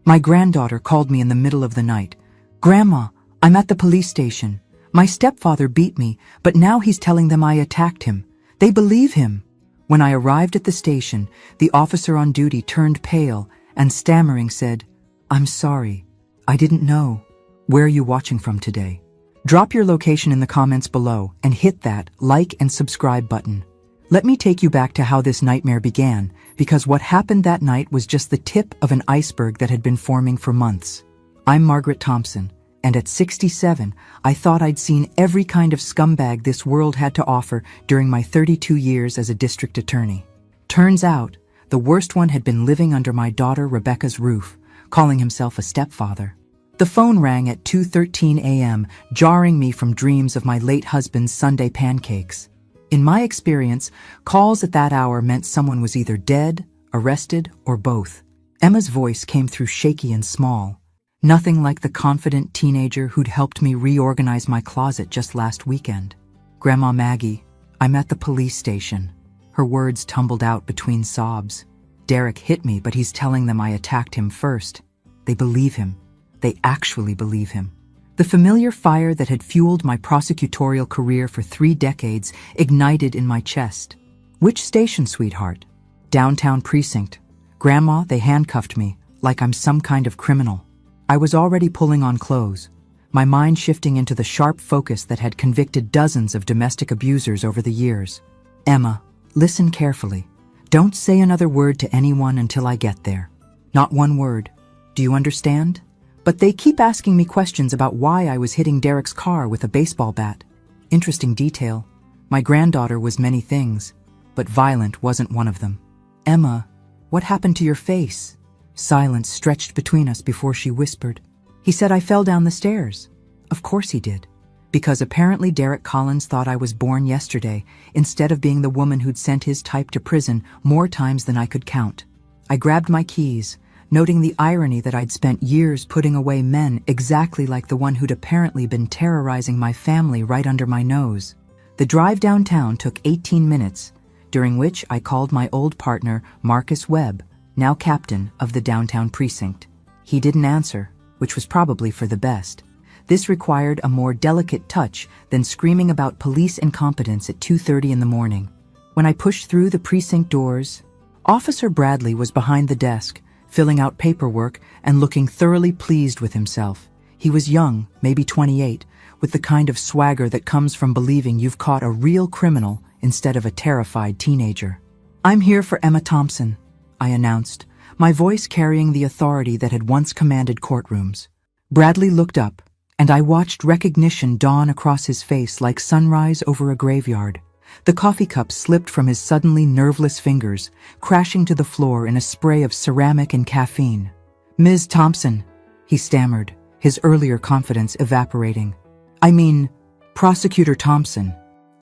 My granddaughter called me in the middle of the night. "Grandma, I'm at the police station. My stepfather beat me, but now he's telling them I attacked him. They believe him." When I arrived at the station, the officer on duty turned pale and stammering said, "I'm sorry. I didn't know. Where are you watching from today?" Drop your location in the comments below and hit that like and subscribe button. Let me take you back to how this nightmare began, because what happened that night was just the tip of an iceberg that had been forming for months. I'm Margaret Thompson, and at 67, I thought I'd seen every kind of scumbag this world had to offer during my 32 years as a district attorney. Turns out, the worst one had been living under my daughter Rebecca's roof, calling himself a stepfather. The phone rang at 2:13 a.m., jarring me from dreams of my late husband's Sunday pancakes. In my experience, calls at that hour meant someone was either dead, arrested, or both. Emma's voice came through shaky and small. Nothing like the confident teenager who'd helped me reorganize my closet just last weekend. "Grandma Maggie, I'm at the police station." Her words tumbled out between sobs. "Derek hit me, but he's telling them I attacked him first. They believe him. They actually believe him." The familiar fire that had fueled my prosecutorial career for 3 decades ignited in my chest. "Which station, sweetheart?" "Downtown precinct." "Grandma, they handcuffed me, like I'm some kind of criminal." I was already pulling on clothes, my mind shifting into the sharp focus that had convicted dozens of domestic abusers over the years. "Emma, listen carefully. Don't say another word to anyone until I get there. Not one word. Do you understand? But they keep asking me questions about why I was hitting Derek's car with a baseball bat." Interesting detail. My granddaughter was many things, but violent wasn't one of them. "Emma, what happened to your face?" Silence stretched between us before she whispered, "He said I fell down the stairs." Of course he did. Because apparently Derek Collins thought I was born yesterday, instead of being the woman who'd sent his type to prison more times than I could count. I grabbed my keys, noting the irony that I'd spent years putting away men exactly like the one who'd apparently been terrorizing my family right under my nose. The drive downtown took 18 minutes, during which I called my old partner, Marcus Webb, now captain of the downtown precinct. He didn't answer, which was probably for the best. This required a more delicate touch than screaming about police incompetence at 2:30 in the morning. When I pushed through the precinct doors, Officer Bradley was behind the desk, filling out paperwork and looking thoroughly pleased with himself. He was young, maybe 28, with the kind of swagger that comes from believing you've caught a real criminal instead of a terrified teenager. "I'm here for Emma Thompson," I announced, my voice carrying the authority that had once commanded courtrooms. Bradley looked up, and I watched recognition dawn across his face like sunrise over a graveyard. The coffee cup slipped from his suddenly nerveless fingers, crashing to the floor in a spray of ceramic and caffeine. "Ms. Thompson," he stammered, his earlier confidence evaporating. "I mean, Prosecutor Thompson.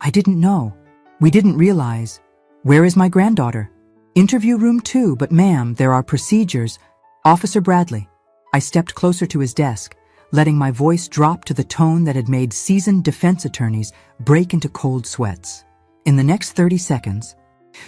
I didn't know. We didn't realize. Where is my granddaughter?" "Interview room 2, but ma'am, there are procedures." "Officer Bradley." I stepped closer to his desk, letting my voice drop to the tone that had made seasoned defense attorneys break into cold sweats. "In the next 30 seconds,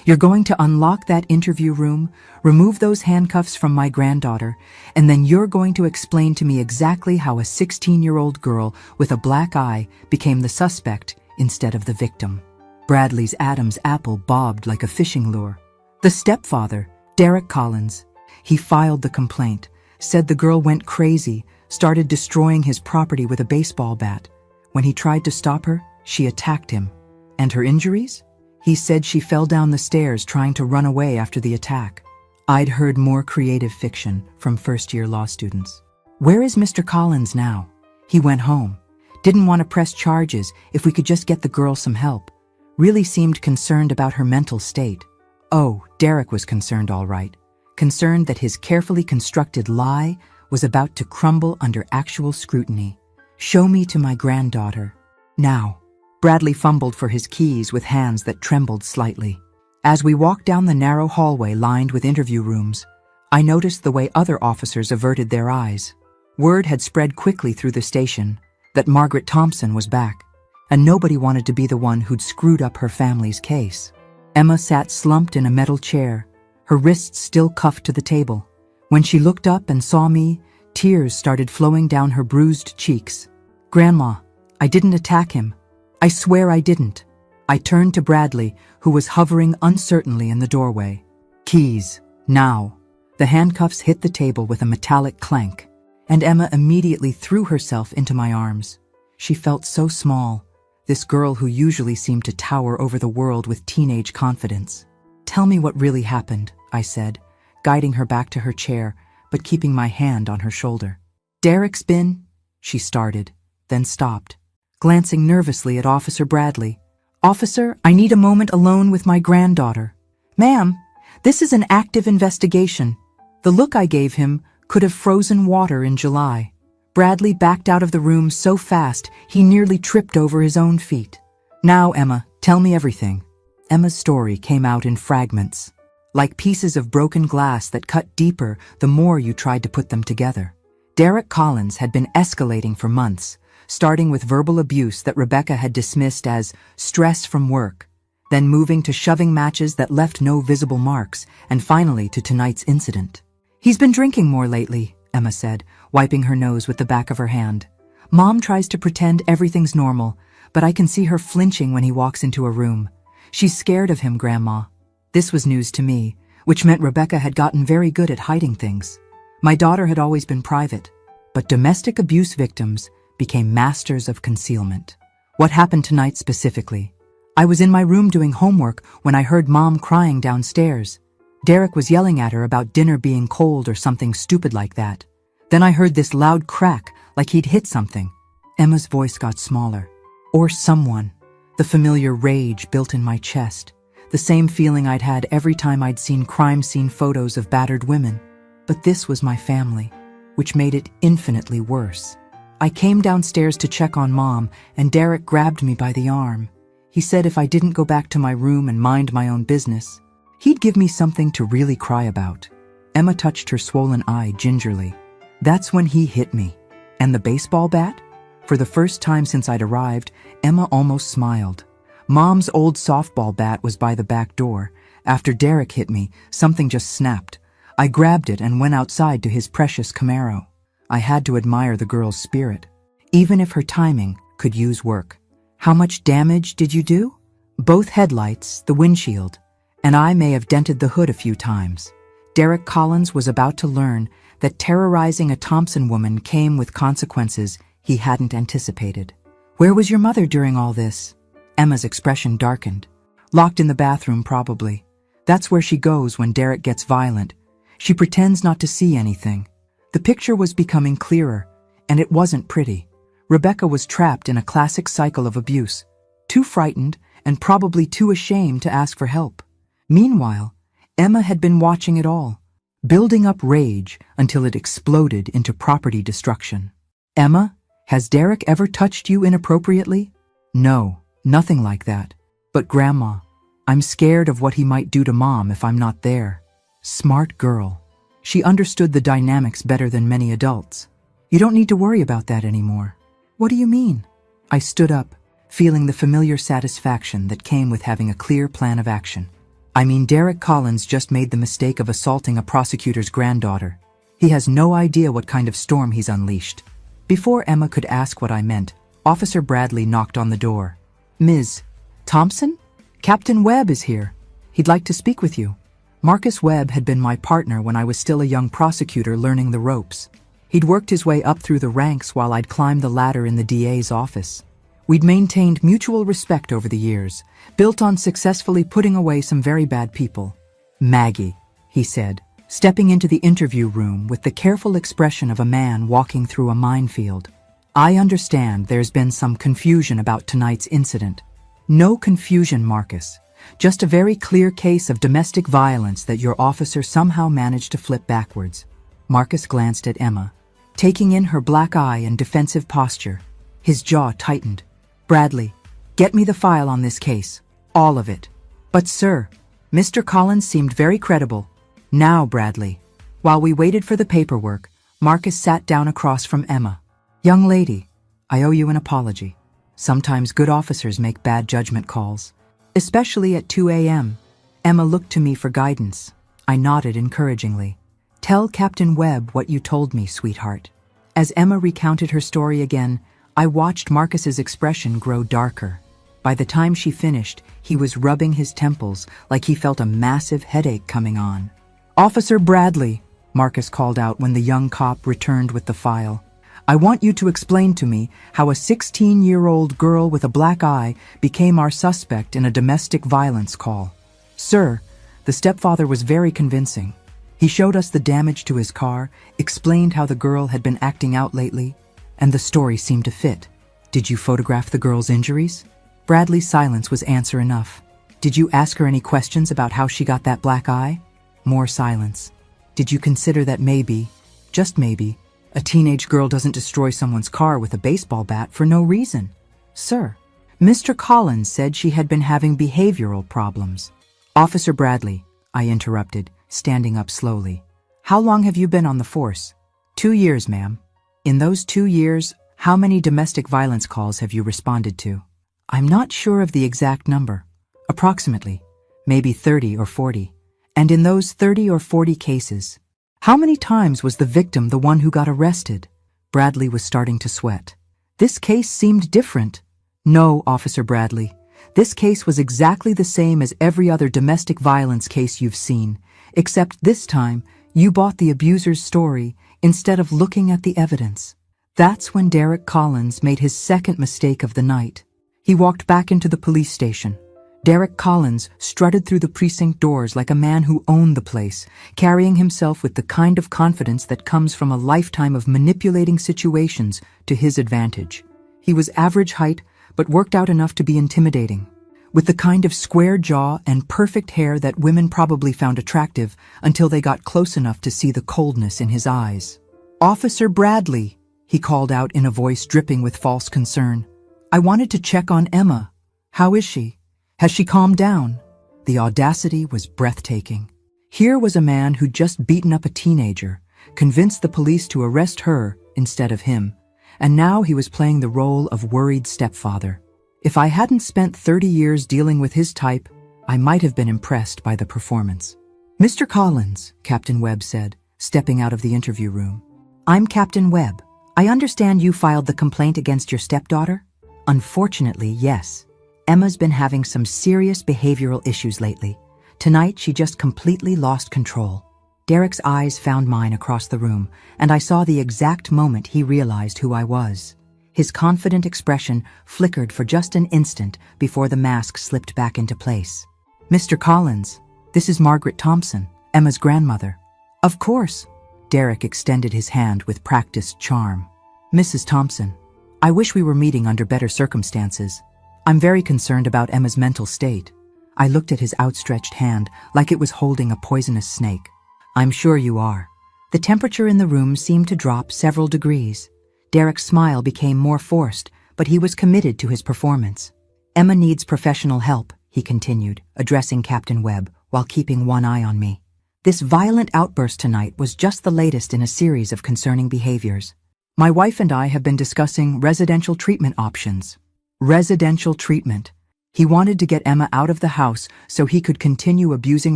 you're going to unlock that interview room, remove those handcuffs from my granddaughter, and then you're going to explain to me exactly how a 16-year-old girl with a black eye became the suspect instead of the victim." Bradley's Adam's apple bobbed like a fishing lure. "The stepfather, Derek Collins. He filed the complaint, said the girl went crazy, started destroying his property with a baseball bat. When he tried to stop her, she attacked him. And her injuries? He said she fell down the stairs trying to run away after the attack." I'd heard more creative fiction from first-year law students. "Where is Mr. Collins now?" "He went home. Didn't want to press charges if we could just get the girl some help. Really seemed concerned about her mental state." Oh, Derek was concerned all right. Concerned that his carefully constructed lie was about to crumble under actual scrutiny. "Show me to my granddaughter. Now." Bradley fumbled for his keys with hands that trembled slightly. As we walked down the narrow hallway lined with interview rooms, I noticed the way other officers averted their eyes. Word had spread quickly through the station that Margaret Thompson was back, and nobody wanted to be the one who'd screwed up her family's case. Emma sat slumped in a metal chair, her wrists still cuffed to the table. When she looked up and saw me, tears started flowing down her bruised cheeks. "Grandma, I didn't attack him. I swear I didn't." I turned to Bradley, who was hovering uncertainly in the doorway. "Keys, now." The handcuffs hit the table with a metallic clank, and Emma immediately threw herself into my arms. She felt so small, this girl who usually seemed to tower over the world with teenage confidence. "Tell me what really happened," I said, guiding her back to her chair, but keeping my hand on her shoulder. "Derek's been—" she started, then stopped, glancing nervously at Officer Bradley. "Officer, I need a moment alone with my granddaughter." "Ma'am, this is an active investigation." The look I gave him could have frozen water in July. Bradley backed out of the room so fast he nearly tripped over his own feet. "Now, Emma, tell me everything." Emma's story came out in fragments, like pieces of broken glass that cut deeper the more you tried to put them together. Derek Collins had been escalating for months, starting with verbal abuse that Rebecca had dismissed as stress from work, then moving to shoving matches that left no visible marks, and finally to tonight's incident. "He's been drinking more lately," Emma said, wiping her nose with the back of her hand. "Mom tries to pretend everything's normal, but I can see her flinching when he walks into a room. She's scared of him, Grandma." This was news to me, which meant Rebecca had gotten very good at hiding things. My daughter had always been private, but domestic abuse victims became masters of concealment. What happened tonight specifically? I was in my room doing homework when I heard Mom crying downstairs. Derek was yelling at her about dinner being cold or something stupid like that. Then I heard this loud crack, like he'd hit something. Emma's voice got smaller. "Or someone." The familiar rage built in my chest, the same feeling I'd had every time I'd seen crime scene photos of battered women. But this was my family, which made it infinitely worse. I came downstairs to check on Mom, and Derek grabbed me by the arm. He said if I didn't go back to my room and mind my own business, he'd give me something to really cry about. Emma touched her swollen eye gingerly. "That's when he hit me." "And the baseball bat?" For the first time since I'd arrived, Emma almost smiled. "Mom's old softball bat was by the back door. After Derek hit me, something just snapped. I grabbed it and went outside to his precious Camaro." I had to admire the girl's spirit, even if her timing could use work. "How much damage did you do?" "Both headlights, the windshield, and I may have dented the hood a few times." Derek Collins was about to learn that terrorizing a Thompson woman came with consequences he hadn't anticipated. "Where was your mother during all this?" Emma's expression darkened. "Locked in the bathroom, probably. That's where she goes when Derek gets violent. She pretends not to see anything." The picture was becoming clearer, and it wasn't pretty. Rebecca was trapped in a classic cycle of abuse, too frightened and probably too ashamed to ask for help. Meanwhile, Emma had been watching it all, building up rage until it exploded into property destruction. "Emma, has Derek ever touched you inappropriately?" "No, nothing like that. But Grandma, I'm scared of what he might do to Mom if I'm not there." Smart girl. She understood the dynamics better than many adults. "You don't need to worry about that anymore." "What do you mean?" I stood up, feeling the familiar satisfaction that came with having a clear plan of action. "I mean, Derek Collins just made the mistake of assaulting a prosecutor's granddaughter. He has no idea what kind of storm he's unleashed." Before Emma could ask what I meant, Officer Bradley knocked on the door. "Ms. Thompson? Captain Webb is here. He'd like to speak with you." Marcus Webb had been my partner when I was still a young prosecutor learning the ropes. He'd worked his way up through the ranks while I'd climbed the ladder in the DA's office. We'd maintained mutual respect over the years, built on successfully putting away some very bad people. "Maggie," he said, stepping into the interview room with the careful expression of a man walking through a minefield. "I understand there's been some confusion about tonight's incident." "No confusion, Marcus. Just a very clear case of domestic violence that your officer somehow managed to flip backwards." Marcus glanced at Emma, taking in her black eye and defensive posture. His jaw tightened. "Bradley, get me the file on this case. All of it." "But sir," Mr. Collins seemed very credible. "Now, Bradley." While we waited for the paperwork, Marcus sat down across from Emma. "Young lady, I owe you an apology. Sometimes good officers make bad judgment calls, especially at 2 a.m. Emma looked to me for guidance. I nodded encouragingly. Tell Captain Webb what you told me, sweetheart. As Emma recounted her story again, I watched Marcus's expression grow darker. By the time she finished, he was rubbing his temples like he felt a massive headache coming on. "Officer Bradley," Marcus called out when the young cop returned with the file. "I want you to explain to me how a 16-year-old girl with a black eye became our suspect in a domestic violence call." "Sir, the stepfather was very convincing. He showed us the damage to his car, explained how the girl had been acting out lately, and the story seemed to fit. Did you photograph the girl's injuries?" Bradley's silence was answer enough. "Did you ask her any questions about how she got that black eye?" More silence. "Did you consider that maybe, just maybe, a teenage girl doesn't destroy someone's car with a baseball bat for no reason?" "Sir, Mr. Collins said she had been having behavioral problems." "Officer Bradley," I interrupted, standing up slowly. "How long have you been on the force?" 2 years, ma'am." "In those 2 years, how many domestic violence calls have you responded to?" "I'm not sure of the exact number. Approximately, maybe 30 or 40. And in those 30 or 40 cases, how many times was the victim the one who got arrested?" Bradley was starting to sweat. "This case seemed different." "No, Officer Bradley. This case was exactly the same as every other domestic violence case you've seen, except this time you bought the abuser's story instead of looking at the evidence." That's when Derek Collins made his second mistake of the night. He walked back into the police station. Derek Collins strutted through the precinct doors like a man who owned the place, carrying himself with the kind of confidence that comes from a lifetime of manipulating situations to his advantage. He was average height, but worked out enough to be intimidating, with the kind of square jaw and perfect hair that women probably found attractive until they got close enough to see the coldness in his eyes. "Officer Bradley," he called out in a voice dripping with false concern. "I wanted to check on Emma. How is she? Has she calmed down?" The audacity was breathtaking. Here was a man who'd just beaten up a teenager, convinced the police to arrest her instead of him, and now he was playing the role of worried stepfather. If I hadn't spent 30 years dealing with his type, I might have been impressed by the performance. "Mr. Collins," Captain Webb said, stepping out of the interview room. "I'm Captain Webb. I understand you filed the complaint against your stepdaughter?" "Unfortunately, yes. Emma's been having some serious behavioral issues lately. Tonight, she just completely lost control." Derek's eyes found mine across the room, and I saw the exact moment he realized who I was. His confident expression flickered for just an instant before the mask slipped back into place. "Mr. Collins, this is Margaret Thompson, Emma's grandmother." "Of course." Derek extended his hand with practiced charm. "Mrs. Thompson, I wish we were meeting under better circumstances. I'm very concerned about Emma's mental state." I looked at his outstretched hand like it was holding a poisonous snake. "I'm sure you are." The temperature in the room seemed to drop several degrees. Derek's smile became more forced, but he was committed to his performance. "Emma needs professional help," he continued, addressing Captain Webb while keeping one eye on me. "This violent outburst tonight was just the latest in a series of concerning behaviors. My wife and I have been discussing residential treatment options." Residential treatment. He wanted to get Emma out of the house so he could continue abusing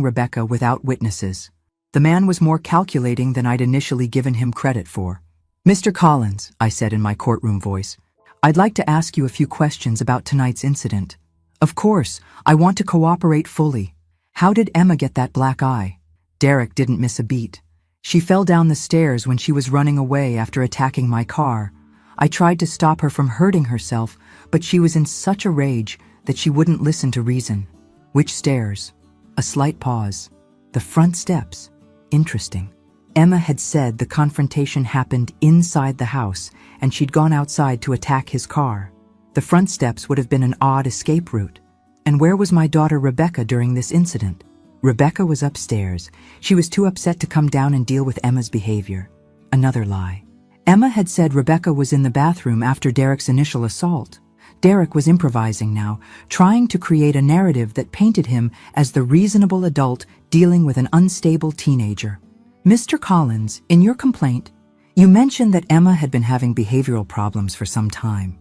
Rebecca without witnesses. The man was more calculating than I'd initially given him credit for. "Mr. Collins," I said in my courtroom voice, "I'd like to ask you a few questions about tonight's incident." "Of course, I want to cooperate fully. How did Emma get that black eye?" Derek didn't miss a beat. "She fell down the stairs when she was running away after attacking my car. I tried to stop her from hurting herself, but she was in such a rage that she wouldn't listen to reason." "Which stairs?" A slight pause. "The front steps." Interesting. Emma had said the confrontation happened inside the house and she'd gone outside to attack his car. The front steps would have been an odd escape route. And where was my daughter Rebecca during this incident? Rebecca was upstairs. She was too upset to come down and deal with Emma's behavior. Another lie. Emma had said Rebecca was in the bathroom after Derek's initial assault. Derek was improvising now, trying to create a narrative that painted him as the reasonable adult dealing with an unstable teenager. "Mr. Collins, in your complaint, you mentioned that Emma had been having behavioral problems for some time.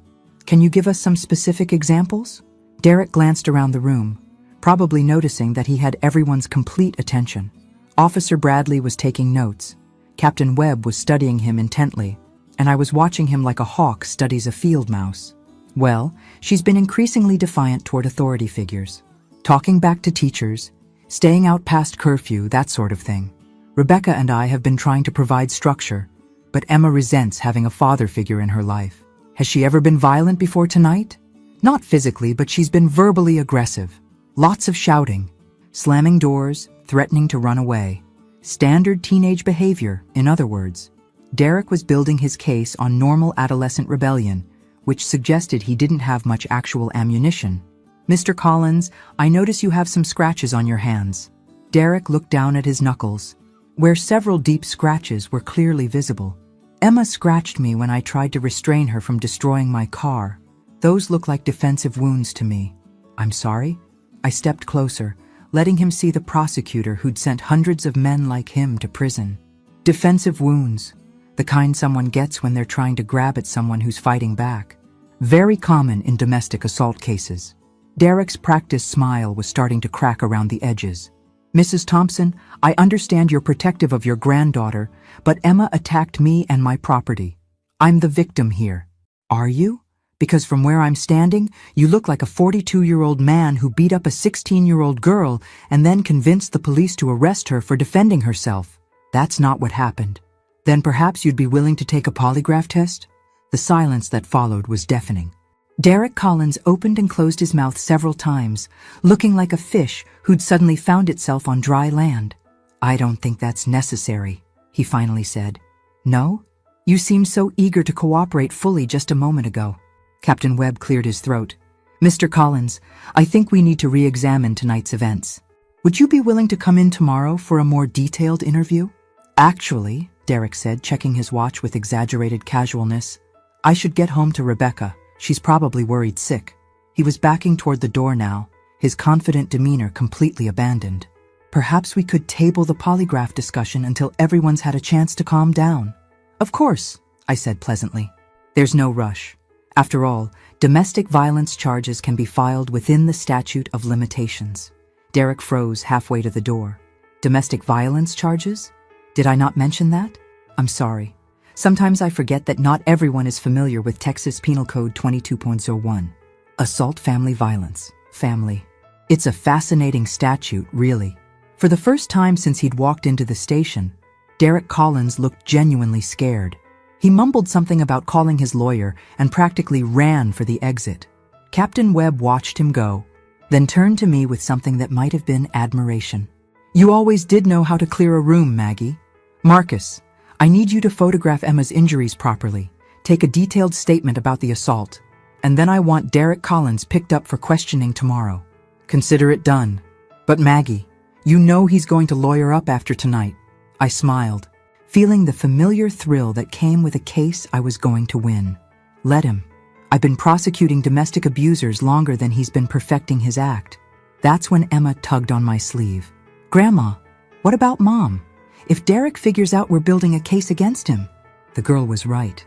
Can you give us some specific examples?" Derek glanced around the room, probably noticing that he had everyone's complete attention. Officer Bradley was taking notes, Captain Webb was studying him intently, and I was watching him like a hawk studies a field mouse. Well, she's been increasingly defiant toward authority figures. Talking back to teachers, staying out past curfew, that sort of thing. Rebecca and I have been trying to provide structure, but Emma resents having a father figure in her life. Has she ever been violent before tonight? Not physically, but she's been verbally aggressive. Lots of shouting, slamming doors, threatening to run away. Standard teenage behavior, in other words. Derek was building his case on normal adolescent rebellion, which suggested he didn't have much actual ammunition. Mr. Collins, I notice you have some scratches on your hands. Derek looked down at his knuckles, where several deep scratches were clearly visible. Emma scratched me when I tried to restrain her from destroying my car. Those look like defensive wounds to me. I'm sorry? I stepped closer, letting him see the prosecutor who'd sent hundreds of men like him to prison. Defensive wounds, the kind someone gets when they're trying to grab at someone who's fighting back. Very common in domestic assault cases. Derek's practiced smile was starting to crack around the edges. Mrs. Thompson, I understand you're protective of your granddaughter, but Emma attacked me and my property. I'm the victim here. Are you? Because from where I'm standing, you look like a 42-year-old man who beat up a 16-year-old girl and then convinced the police to arrest her for defending herself. That's not what happened. Then perhaps you'd be willing to take a polygraph test? The silence that followed was deafening. Derek Collins opened and closed his mouth several times, looking like a fish who'd suddenly found itself on dry land. I don't think that's necessary, he finally said. No? You seemed so eager to cooperate fully just a moment ago. Captain Webb cleared his throat. Mr. Collins, I think we need to re-examine tonight's events. Would you be willing to come in tomorrow for a more detailed interview? Actually, Derek said, checking his watch with exaggerated casualness, I should get home to Rebecca. She's probably worried sick. He was backing toward the door now, his confident demeanor completely abandoned. Perhaps we could table the polygraph discussion until everyone's had a chance to calm down. Of course, I said pleasantly. There's no rush. After all, domestic violence charges can be filed within the statute of limitations. Derek froze halfway to the door. Domestic violence charges? Did I not mention that? I'm sorry. Sometimes I forget that not everyone is familiar with Texas Penal Code 22.01. Assault family violence. Family. It's a fascinating statute, really. For the first time since he'd walked into the station, Derek Collins looked genuinely scared. He mumbled something about calling his lawyer and practically ran for the exit. Captain Webb watched him go, then turned to me with something that might have been admiration. You always did know how to clear a room, Maggie. Marcus, I need you to photograph Emma's injuries properly, take a detailed statement about the assault, and then I want Derek Collins picked up for questioning tomorrow. Consider it done. But Maggie, you know he's going to lawyer up after tonight. I smiled, feeling the familiar thrill that came with a case I was going to win. Let him. I've been prosecuting domestic abusers longer than he's been perfecting his act. That's when Emma tugged on my sleeve. Grandma, what about Mom? If Derek figures out we're building a case against him. The girl was right.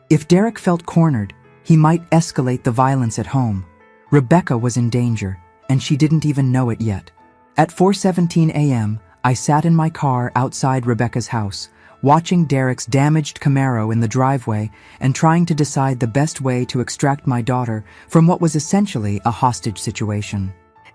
If Derek felt cornered, he might escalate the violence at home. Rebecca was in danger, and she didn't even know it yet. At 4:17 a.m., I sat in my car outside Rebecca's house, watching Derek's damaged Camaro in the driveway and trying to decide the best way to extract my daughter from what was essentially a hostage situation.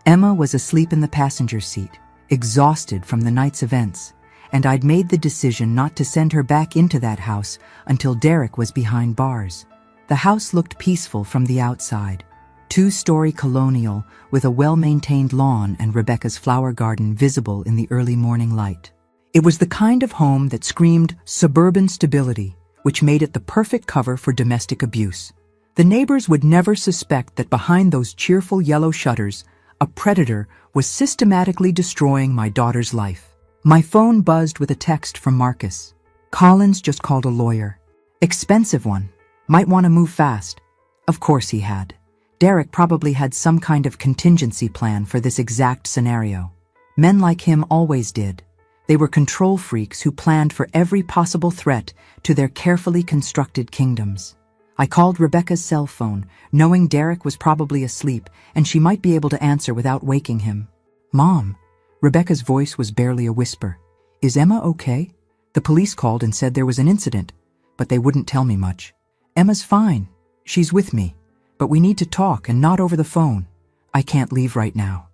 Emma was asleep in the passenger seat, exhausted from the night's events, and I'd made the decision not to send her back into that house until Derek was behind bars. The house looked peaceful from the outside, two-story colonial with a well-maintained lawn and Rebecca's flower garden visible in the early morning light. It was the kind of home that screamed suburban stability, which made it the perfect cover for domestic abuse. The neighbors would never suspect that behind those cheerful yellow shutters, a predator was systematically destroying my daughter's life. My phone buzzed with a text from Marcus. Collins just called a lawyer. Expensive one. Might want to move fast. Of course he had. Derek probably had some kind of contingency plan for this exact scenario. Men like him always did. They were control freaks who planned for every possible threat to their carefully constructed kingdoms. I called Rebecca's cell phone, knowing Derek was probably asleep and she might be able to answer without waking him. Mom. Rebecca's voice was barely a whisper. Is Emma okay? The police called and said there was an incident, but they wouldn't tell me much. Emma's fine. She's with me. But we need to talk and not over the phone. I can't leave right now.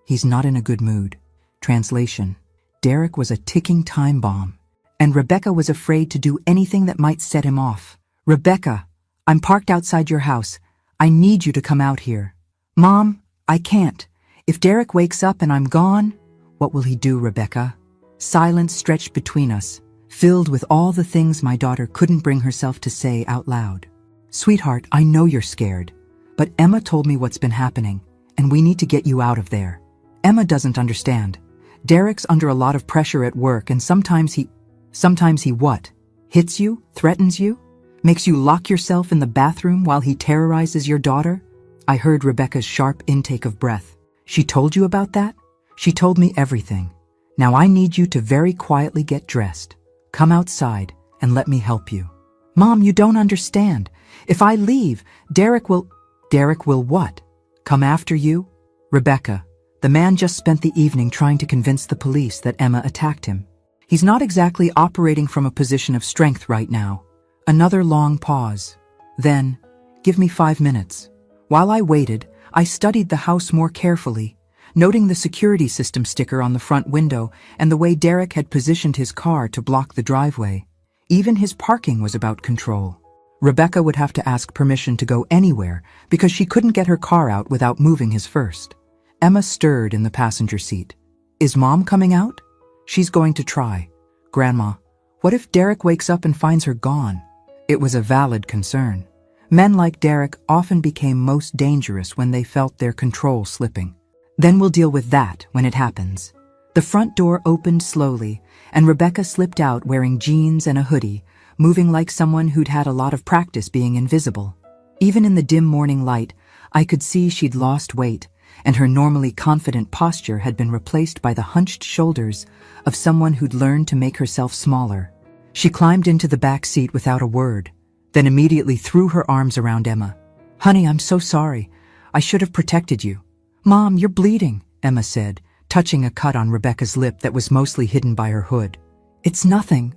He's not in a good mood. Translation: Derek was a ticking time bomb, and Rebecca was afraid to do anything that might set him off. Rebecca, I'm parked outside your house. I need you to come out here. Mom, I can't. If Derek wakes up and I'm gone, what will he do, Rebecca? Silence stretched between us, filled with all the things my daughter couldn't bring herself to say out loud. Sweetheart, I know you're scared, but Emma told me what's been happening, and we need to get you out of there. Emma doesn't understand. Derek's under a lot of pressure at work, and sometimes he what? Hits you? Threatens you? Makes you lock yourself in the bathroom while he terrorizes your daughter? I heard Rebecca's sharp intake of breath. She told you about that? She told me everything. Now I need you to very quietly get dressed. Come outside and let me help you. Mom, you don't understand. If I leave, Derek will what? Come after you? Rebecca, the man just spent the evening trying to convince the police that Emma attacked him. He's not exactly operating from a position of strength right now. Another long pause. Then, give me 5 minutes. While I waited, I studied the house more carefully, noting the security system sticker on the front window and the way Derek had positioned his car to block the driveway. Even his parking was about control. Rebecca would have to ask permission to go anywhere because she couldn't get her car out without moving his first. Emma stirred in the passenger seat. Is Mom coming out? She's going to try. Grandma, what if Derek wakes up and finds her gone? It was a valid concern. Men like Derek often became most dangerous when they felt their control slipping. Then we'll deal with that when it happens. The front door opened slowly, and Rebecca slipped out wearing jeans and a hoodie, moving like someone who'd had a lot of practice being invisible. Even in the dim morning light, I could see she'd lost weight, and her normally confident posture had been replaced by the hunched shoulders of someone who'd learned to make herself smaller. She climbed into the back seat without a word, then immediately threw her arms around Emma. Honey, I'm so sorry. I should have protected you. Mom, you're bleeding, Emma said, touching a cut on Rebecca's lip that was mostly hidden by her hood. It's nothing.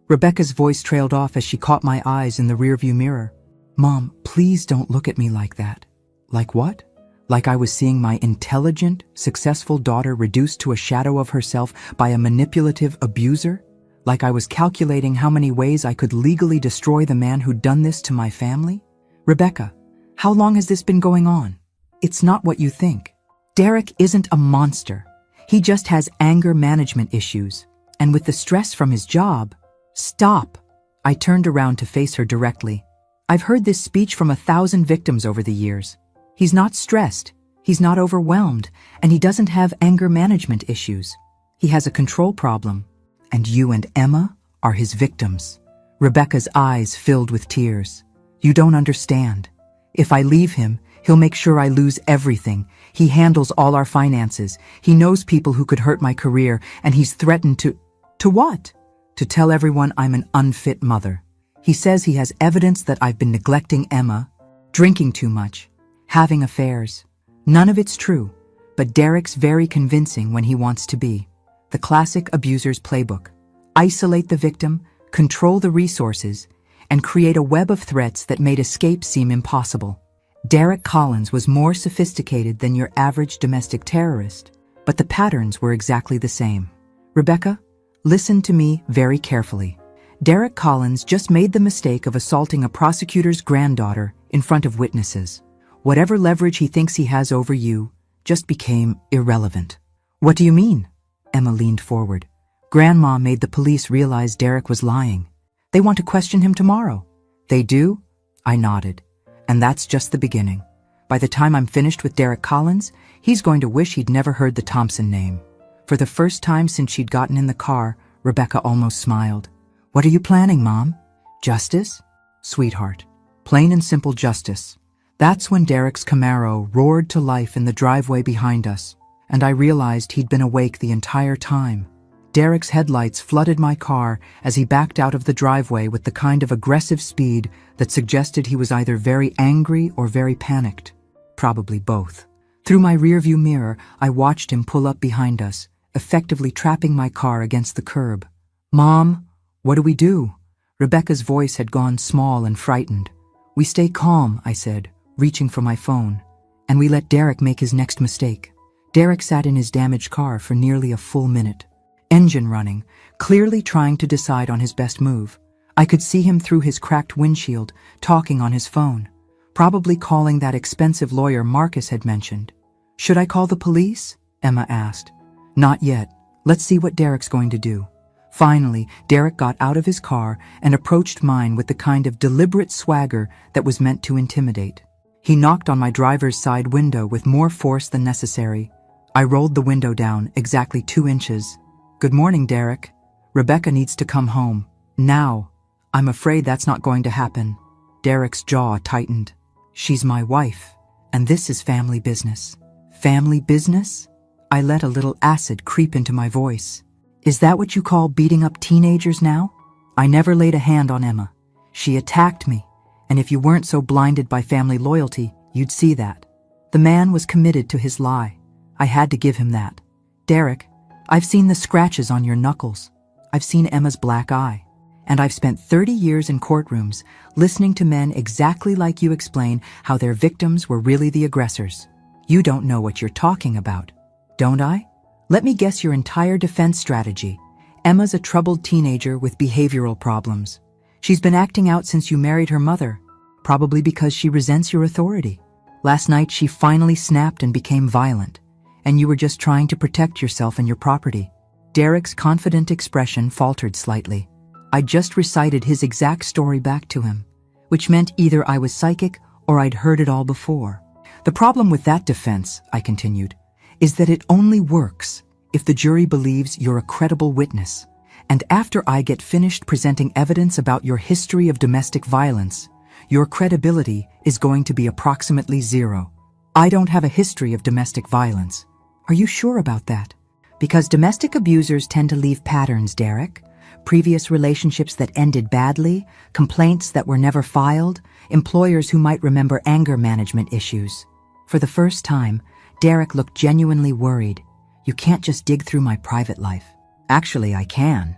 Rebecca's voice trailed off as she caught my eyes in the rearview mirror. Mom, please don't look at me like that. Like what? Like I was seeing my intelligent, successful daughter reduced to a shadow of herself by a manipulative abuser? Like I was calculating how many ways I could legally destroy the man who'd done this to my family? Rebecca, how long has this been going on? It's not what you think. Derek isn't a monster. He just has anger management issues. And with the stress from his job... Stop! I turned around to face her directly. I've heard this speech from 1,000 victims over the years. He's not stressed, he's not overwhelmed, and he doesn't have anger management issues. He has a control problem. And you and Emma are his victims. Rebecca's eyes filled with tears. You don't understand. If I leave him, he'll make sure I lose everything. He handles all our finances. He knows people who could hurt my career, and he's threatened to... To what? To tell everyone I'm an unfit mother. He says he has evidence that I've been neglecting Emma, drinking too much, having affairs. None of it's true, but Derek's very convincing when he wants to be. The classic abuser's playbook. Isolate the victim, control the resources, and create a web of threats that made escape seem impossible. Derek Collins was more sophisticated than your average domestic terrorist, but the patterns were exactly the same. Rebecca, listen to me very carefully. Derek Collins just made the mistake of assaulting a prosecutor's granddaughter in front of witnesses. Whatever leverage he thinks he has over you just became irrelevant. What do you mean? Emma leaned forward. Grandma made the police realize Derek was lying. They want to question him tomorrow. They do? I nodded. And that's just the beginning. By the time I'm finished with Derek Collins, he's going to wish he'd never heard the Thompson name. For the first time since she'd gotten in the car, Rebecca almost smiled. What are you planning, Mom? Justice? Sweetheart. Plain and simple justice. That's when Derek's Camaro roared to life in the driveway behind us, and I realized he'd been awake the entire time. Derek's headlights flooded my car as he backed out of the driveway with the kind of aggressive speed that suggested he was either very angry or very panicked. Probably both. Through my rearview mirror, I watched him pull up behind us, effectively trapping my car against the curb. "Mom, what do we do?" Rebecca's voice had gone small and frightened. "We stay calm," I said, reaching for my phone, "and we let Derek make his next mistake." Derek sat in his damaged car for nearly a full minute, engine running, clearly trying to decide on his best move. I could see him through his cracked windshield, talking on his phone, probably calling that expensive lawyer Marcus had mentioned. "Should I call the police?" Emma asked. "Not yet. Let's see what Derek's going to do." Finally, Derek got out of his car and approached mine with the kind of deliberate swagger that was meant to intimidate. He knocked on my driver's side window with more force than necessary. I rolled the window down exactly 2 inches. "Good morning, Derek. Rebecca needs to come home. Now." "I'm afraid that's not going to happen." Derek's jaw tightened. "She's my wife, and this is family business." "Family business?" I let a little acid creep into my voice. "Is that what you call beating up teenagers now?" I never laid a hand on Emma. She attacked me, and if you weren't so blinded by family loyalty, you'd see that. The man was committed to his lie. I had to give him that. "Derek, I've seen the scratches on your knuckles. I've seen Emma's black eye. And I've spent 30 years in courtrooms listening to men exactly like you explain how their victims were really the aggressors. You don't know what you're talking about, don't I? Let me guess your entire defense strategy. Emma's a troubled teenager with behavioral problems. She's been acting out since you married her mother, probably because she resents your authority. Last night she finally snapped and became violent, and you were just trying to protect yourself and your property." Derek's confident expression faltered slightly. I just recited his exact story back to him, which meant either I was psychic or I'd heard it all before. "The problem with that defense," I continued, "is that it only works if the jury believes you're a credible witness. And after I get finished presenting evidence about your history of domestic violence, your credibility is going to be approximately 0. I don't have a history of domestic violence." "Are you sure about that?" "Because domestic abusers tend to leave patterns, Derek. Previous relationships that ended badly, complaints that were never filed, employers who might remember anger management issues." For the first time, Derek looked genuinely worried. "You can't just dig through my private life." "Actually, I can.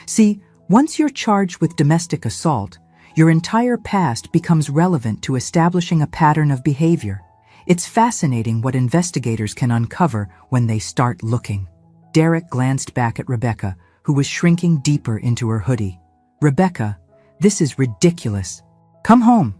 See, once you're charged with domestic assault, your entire past becomes relevant to establishing a pattern of behavior. It's fascinating what investigators can uncover when they start looking." Derek glanced back at Rebecca, who was shrinking deeper into her hoodie. "Rebecca, this is ridiculous. Come home,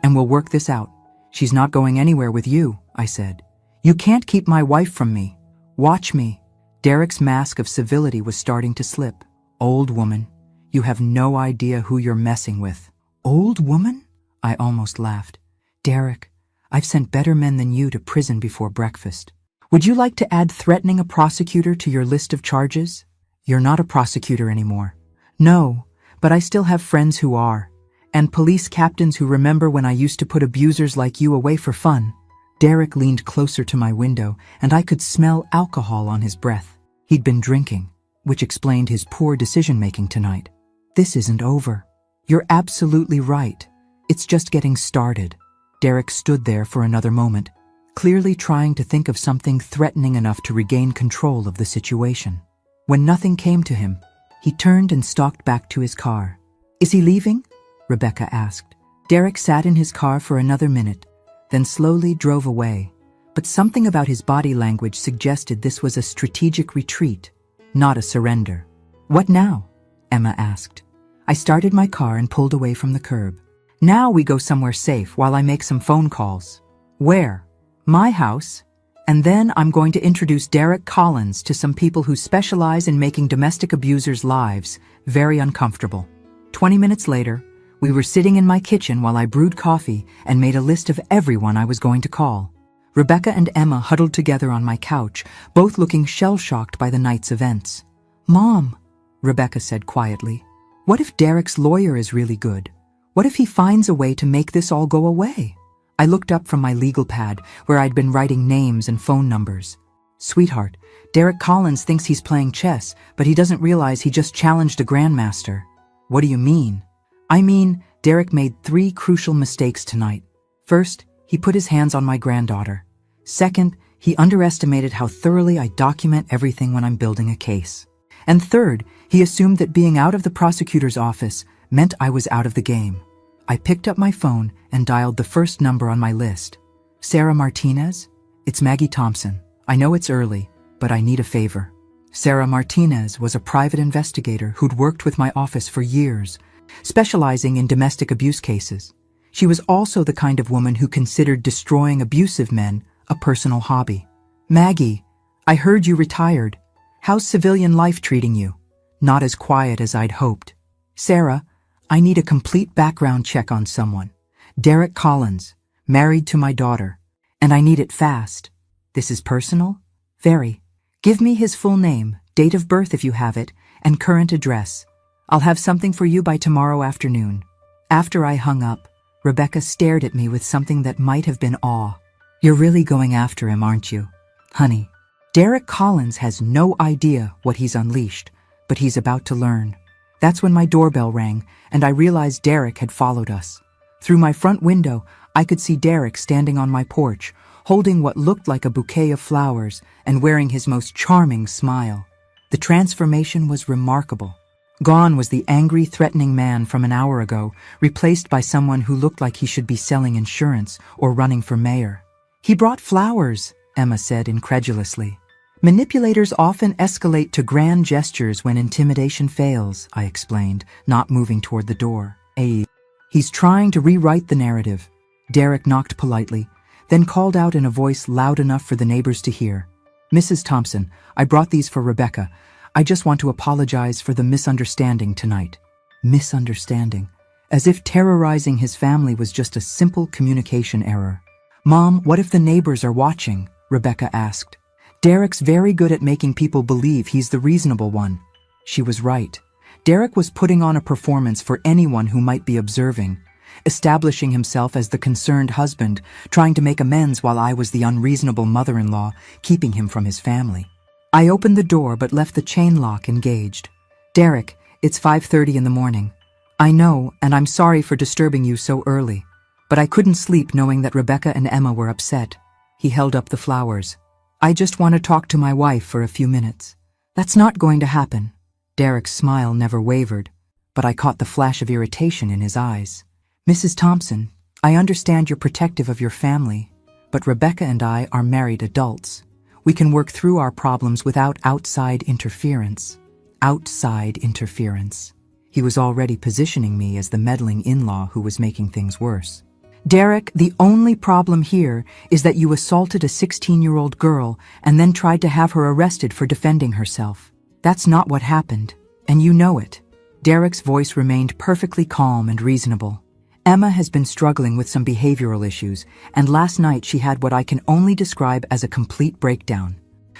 and we'll work this out." "She's not going anywhere with you," I said. "You can't keep my wife from me. Watch me." Derek's mask of civility was starting to slip. "Old woman, you have no idea who you're messing with." "Old woman?" I almost laughed. "Derek, I've sent better men than you to prison before breakfast. Would you like to add threatening a prosecutor to your list of charges?" "You're not a prosecutor anymore." "No, but I still have friends who are, and police captains who remember when I used to put abusers like you away for fun." Derek leaned closer to my window, and I could smell alcohol on his breath. He'd been drinking, which explained his poor decision-making tonight. "This isn't over." "You're absolutely right. It's just getting started." Derek stood there for another moment, clearly trying to think of something threatening enough to regain control of the situation. When nothing came to him, he turned and stalked back to his car. "Is he leaving?" Rebecca asked. Derek sat in his car for another minute, then slowly drove away. But something about his body language suggested this was a strategic retreat, not a surrender. "What now?" Emma asked. I started my car and pulled away from the curb. "Now we go somewhere safe while I make some phone calls." "Where?" "My house. And then I'm going to introduce Derek Collins to some people who specialize in making domestic abusers' lives very uncomfortable." 20 minutes later, we were sitting in my kitchen while I brewed coffee and made a list of everyone I was going to call. Rebecca and Emma huddled together on my couch, both looking shell-shocked by the night's events. "Mom," Rebecca said quietly, "what if Derek's lawyer is really good? What if he finds a way to make this all go away?" I looked up from my legal pad, where I'd been writing names and phone numbers. "Sweetheart, Derek Collins thinks he's playing chess, but he doesn't realize he just challenged a grandmaster." "What do you mean?" "I mean, Derek made 3 crucial mistakes tonight. First, he put his hands on my granddaughter. Second, He underestimated how thoroughly I document everything when I'm building a case. And third, he assumed that being out of the prosecutor's office meant I was out of the game. I picked up my phone and dialed the first number on my list. Sarah Martinez? It's Maggie Thompson. I know it's early, but I need a favor. Sarah Martinez was a private investigator who'd worked with my office for years, specializing in domestic abuse cases. She was also the kind of woman who considered destroying abusive men a personal hobby. Maggie, I heard you retired. How's civilian life treating you? Not as quiet as I'd hoped. Sarah, I need a complete background check on someone. Derek Collins, married to my daughter. And I need it fast. This is personal? Very. Give me his full name, date of birth if you have it, and current address. I'll have something for you by tomorrow afternoon. After I hung up, Rebecca stared at me with something that might have been awe. You're really going after him, aren't you? Honey, Derek Collins has no idea what he's unleashed, but he's about to learn. That's when my doorbell rang, and I realized Derek had followed us. Through my front window, I could see Derek standing on my porch, holding what looked like a bouquet of flowers and wearing his most charming smile. The transformation was remarkable. Gone was the angry, threatening man from an hour ago, replaced by someone who looked like he should be selling insurance or running for mayor. He brought flowers, Emma said incredulously. Manipulators often escalate to grand gestures when intimidation fails, I explained, not moving toward the door. He's trying to rewrite the narrative. Derek knocked politely, then called out in a voice loud enough for the neighbors to hear. Mrs. Thompson, I brought these for Rebecca. I just want to apologize for the misunderstanding tonight. Misunderstanding. As if terrorizing his family was just a simple communication error. Mom, what if the neighbors are watching? Rebecca asked. Derek's very good at making people believe he's the reasonable one. She was right. Derek was putting on a performance for anyone who might be observing, establishing himself as the concerned husband, trying to make amends while I was the unreasonable mother-in-law, keeping him from his family. I opened the door but left the chain lock engaged. Derek, it's 5:30 in the morning. I know, and I'm sorry for disturbing you so early, but I couldn't sleep knowing that Rebecca and Emma were upset. He held up the flowers. I just want to talk to my wife for a few minutes. That's not going to happen. Derek's smile never wavered, but I caught the flash of irritation in his eyes. Mrs. Thompson, I understand you're protective of your family, but Rebecca and I are married adults. We can work through our problems without outside interference. Outside interference. He was already positioning me as the meddling in-law who was making things worse. Derek, the only problem here is that you assaulted a 16-year-old girl and then tried to have her arrested for defending herself. That's not what happened, and you know it. Derek's voice remained perfectly calm and reasonable. Emma has been struggling with some behavioral issues, and last night she had what I can only describe as a complete breakdown.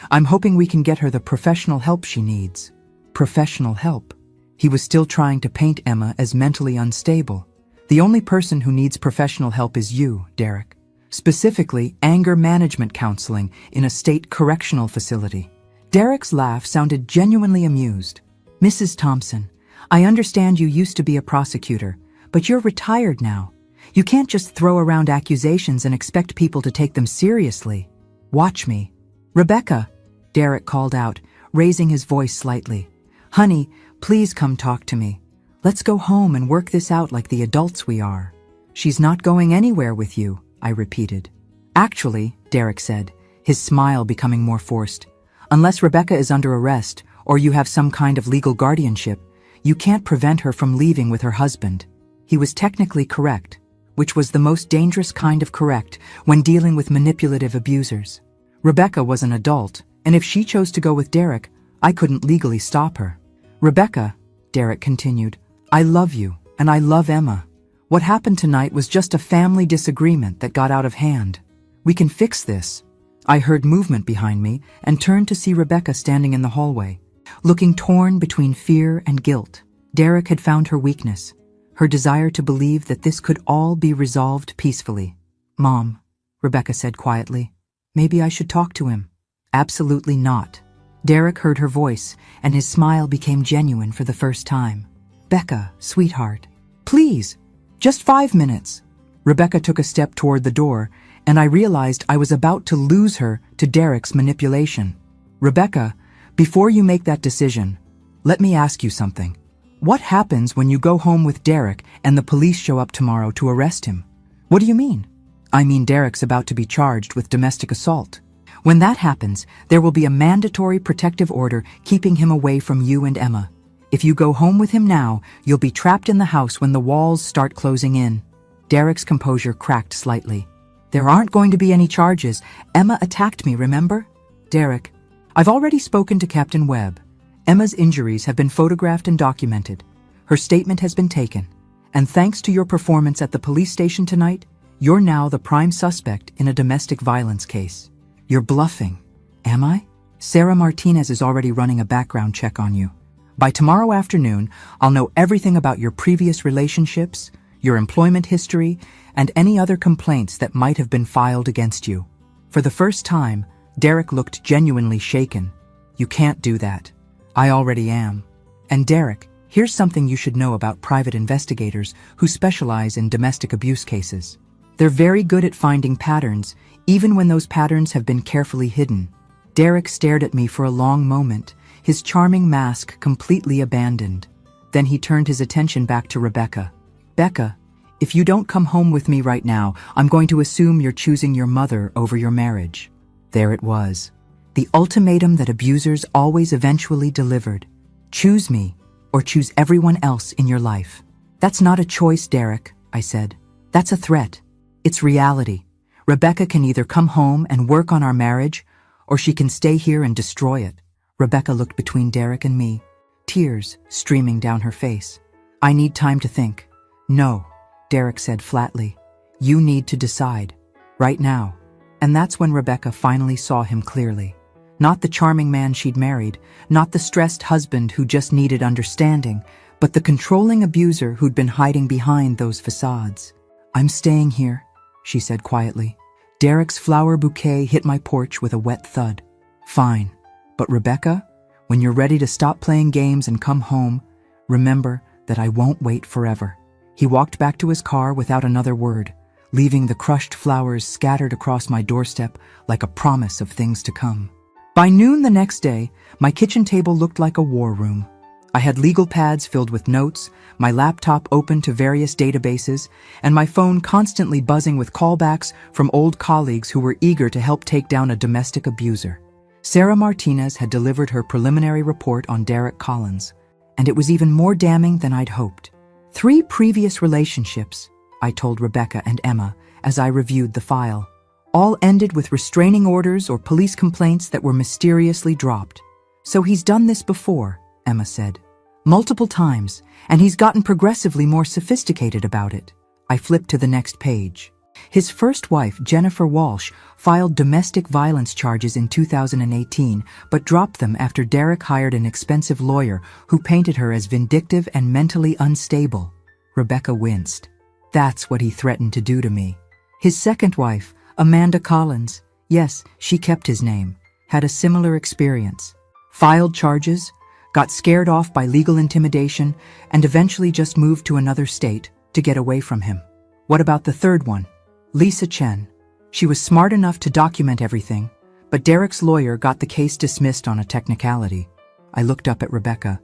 I'm hoping we can get her the professional help she needs. Professional help? He was still trying to paint Emma as mentally unstable. The only person who needs professional help is you, Derek. Specifically, anger management counseling in a state correctional facility. Derek's laugh sounded genuinely amused. Mrs. Thompson, I understand you used to be a prosecutor, but you're retired now. You can't just throw around accusations and expect people to take them seriously. Watch me. Rebecca, Derek called out, raising his voice slightly. Honey, please come talk to me. Let's go home and work this out like the adults we are. She's not going anywhere with you, I repeated. Actually, Derek said, his smile becoming more forced, unless Rebecca is under arrest or you have some kind of legal guardianship, you can't prevent her from leaving with her husband. He was technically correct, which was the most dangerous kind of correct when dealing with manipulative abusers. Rebecca was an adult, and if she chose to go with Derek, I couldn't legally stop her. Rebecca, Derek continued, I love you, and I love Emma. What happened tonight was just a family disagreement that got out of hand. We can fix this. I heard movement behind me and turned to see Rebecca standing in the hallway, looking torn between fear and guilt. Derek had found her weakness, her desire to believe that this could all be resolved peacefully. Mom, Rebecca said quietly, maybe I should talk to him. Absolutely not. Derek heard her voice, and his smile became genuine for the first time. Becca, sweetheart, please, just 5 minutes. Rebecca took a step toward the door, and I realized I was about to lose her to Derek's manipulation. Rebecca, before you make that decision, let me ask you something. What happens when you go home with Derek and the police show up tomorrow to arrest him? What do you mean? I mean Derek's about to be charged with domestic assault. When that happens, there will be a mandatory protective order keeping him away from you and Emma. If you go home with him now, you'll be trapped in the house when the walls start closing in. Derek's composure cracked slightly. There aren't going to be any charges. Emma attacked me, remember? Derek, I've already spoken to Captain Webb. Emma's injuries have been photographed and documented. Her statement has been taken. And thanks to your performance at the police station tonight, you're now the prime suspect in a domestic violence case. You're bluffing. Am I? Sarah Martinez is already running a background check on you. By tomorrow afternoon, I'll know everything about your previous relationships, your employment history, and any other complaints that might have been filed against you. For the first time, Derek looked genuinely shaken. You can't do that. I already am. And Derek, here's something you should know about private investigators who specialize in domestic abuse cases. They're very good at finding patterns, even when those patterns have been carefully hidden. Derek stared at me for a long moment, his charming mask completely abandoned. Then he turned his attention back to Rebecca. Becca, if you don't come home with me right now, I'm going to assume you're choosing your mother over your marriage. There it was. The ultimatum that abusers always eventually delivered. Choose me, or choose everyone else in your life. That's not a choice, Derek, I said. That's a threat. It's reality. Rebecca can either come home and work on our marriage, or she can stay here and destroy it. Rebecca looked between Derek and me, tears streaming down her face. I need time to think. No, Derek said flatly. You need to decide. Right now. And that's when Rebecca finally saw him clearly. Not the charming man she'd married, not the stressed husband who just needed understanding, but the controlling abuser who'd been hiding behind those facades. I'm staying here, she said quietly. Derek's flower bouquet hit my porch with a wet thud. Fine. But Rebecca, when you're ready to stop playing games and come home, remember that I won't wait forever. He walked back to his car without another word, leaving the crushed flowers scattered across my doorstep like a promise of things to come. By noon the next day, my kitchen table looked like a war room. I had legal pads filled with notes, my laptop open to various databases, and my phone constantly buzzing with callbacks from old colleagues who were eager to help take down a domestic abuser. Sarah Martinez had delivered her preliminary report on Derek Collins, and it was even more damning than I'd hoped. 3 previous relationships, I told Rebecca and Emma as I reviewed the file, all ended with restraining orders or police complaints that were mysteriously dropped. So he's done this before, Emma said. Multiple times, and he's gotten progressively more sophisticated about it. I flipped to the next page. His first wife, Jennifer Walsh, filed domestic violence charges in 2018, but dropped them after Derek hired an expensive lawyer who painted her as vindictive and mentally unstable. Rebecca winced. That's what he threatened to do to me. His second wife, Amanda Collins, yes, she kept his name, had a similar experience. Filed charges, got scared off by legal intimidation, and eventually just moved to another state to get away from him. What about the third one? Lisa Chen. She was smart enough to document everything, but Derek's lawyer got the case dismissed on a technicality. I looked up at Rebecca.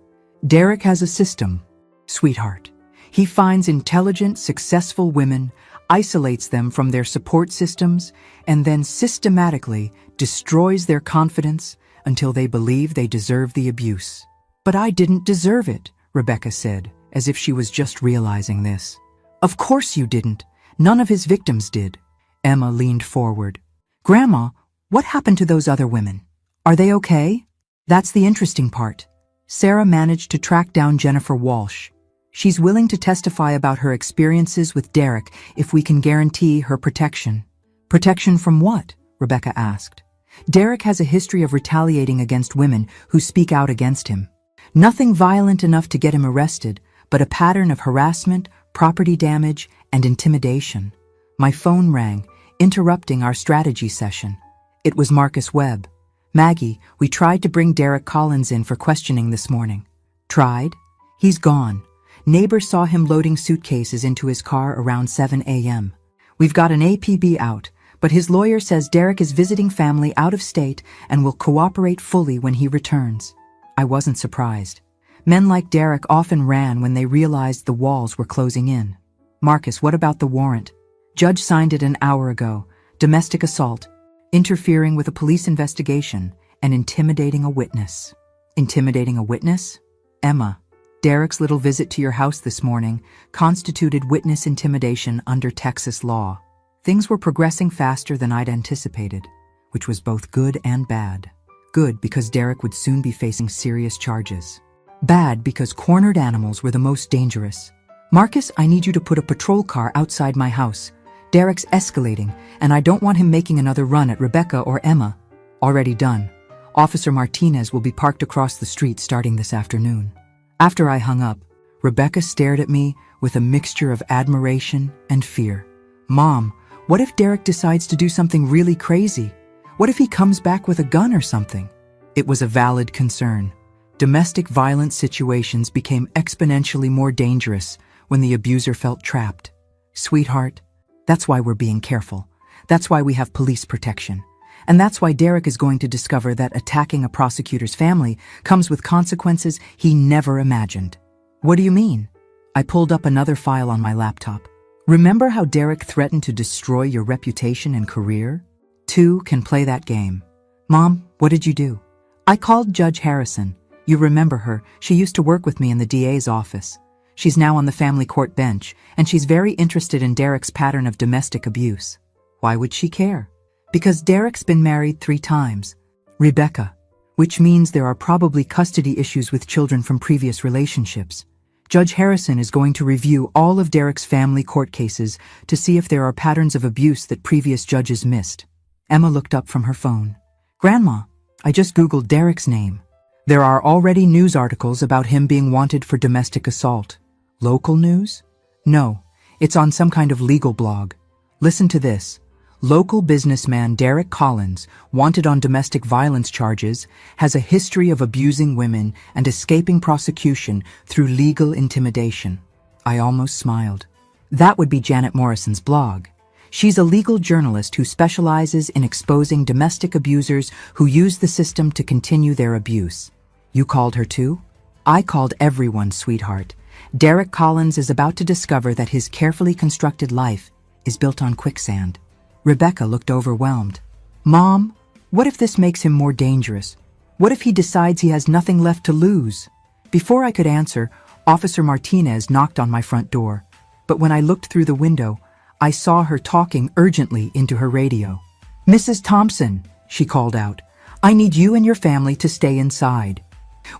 Derek has a system, sweetheart. He finds intelligent, successful women, isolates them from their support systems, and then systematically destroys their confidence until they believe they deserve the abuse. But I didn't deserve it, Rebecca said, as if she was just realizing this. Of course you didn't. None of his victims did. Emma leaned forward. Grandma, what happened to those other women? Are they okay? That's the interesting part. Sarah managed to track down Jennifer Walsh. She's willing to testify about her experiences with Derek if we can guarantee her protection. Protection from what? Rebecca asked. Derek has a history of retaliating against women who speak out against him. Nothing violent enough to get him arrested, but a pattern of harassment, property damage, and intimidation. My phone rang, interrupting our strategy session. It was Marcus Webb. Maggie, we tried to bring Derek Collins in for questioning this morning. Tried? He's gone. Neighbors saw him loading suitcases into his car around 7 a.m. We've got an APB out, But his lawyer says Derek is visiting family out of state and will cooperate fully when he returns. I wasn't surprised. Men like Derek often ran when they realized the walls were closing in. Marcus, what about the warrant? Judge signed it an hour ago. Domestic assault, interfering with a police investigation, and intimidating a witness. Intimidating a witness? Emma, Derek's little visit to your house this morning constituted witness intimidation under Texas law. Things were progressing faster than I'd anticipated, which was both good and bad. Good because Derek would soon be facing serious charges. Bad because cornered animals were the most dangerous. Marcus, I need you to put a patrol car outside my house. Derek's escalating, and I don't want him making another run at Rebecca or Emma. Already done. Officer Martinez will be parked across the street starting this afternoon. After I hung up, Rebecca stared at me with a mixture of admiration and fear. Mom, what if Derek decides to do something really crazy? What if he comes back with a gun or something? It was a valid concern. Domestic violence situations became exponentially more dangerous when the abuser felt trapped. Sweetheart, that's why we're being careful. That's why we have police protection. And that's why Derek is going to discover that attacking a prosecutor's family comes with consequences he never imagined. What do you mean? I pulled up another file on my laptop. Remember how Derek threatened to destroy your reputation and career? Two can play that game. Mom, what did you do? I called Judge Harrison. You remember her. She used to work with me in the DA's office. She's now on the family court bench, and she's very interested in Derek's pattern of domestic abuse. Why would she care? Because Derek's been married 3 times. Rebecca, which means there are probably custody issues with children from previous relationships. Judge Harrison is going to review all of Derek's family court cases to see if there are patterns of abuse that previous judges missed. Emma looked up from her phone. Grandma, I just Googled Derek's name. There are already news articles about him being wanted for domestic assault. Local news? No, it's on some kind of legal blog. Listen to this. Local businessman Derek Collins, wanted on domestic violence charges, has a history of abusing women and escaping prosecution through legal intimidation. I almost smiled. That would be Janet Morrison's blog. She's a legal journalist who specializes in exposing domestic abusers who use the system to continue their abuse. You called her too? I called everyone, sweetheart. Derek Collins is about to discover that his carefully constructed life is built on quicksand. Rebecca looked overwhelmed. Mom, what if this makes him more dangerous? What if he decides he has nothing left to lose? Before I could answer, Officer Martinez knocked on my front door. But when I looked through the window, I saw her talking urgently into her radio. Mrs. Thompson, she called out, I need you and your family to stay inside.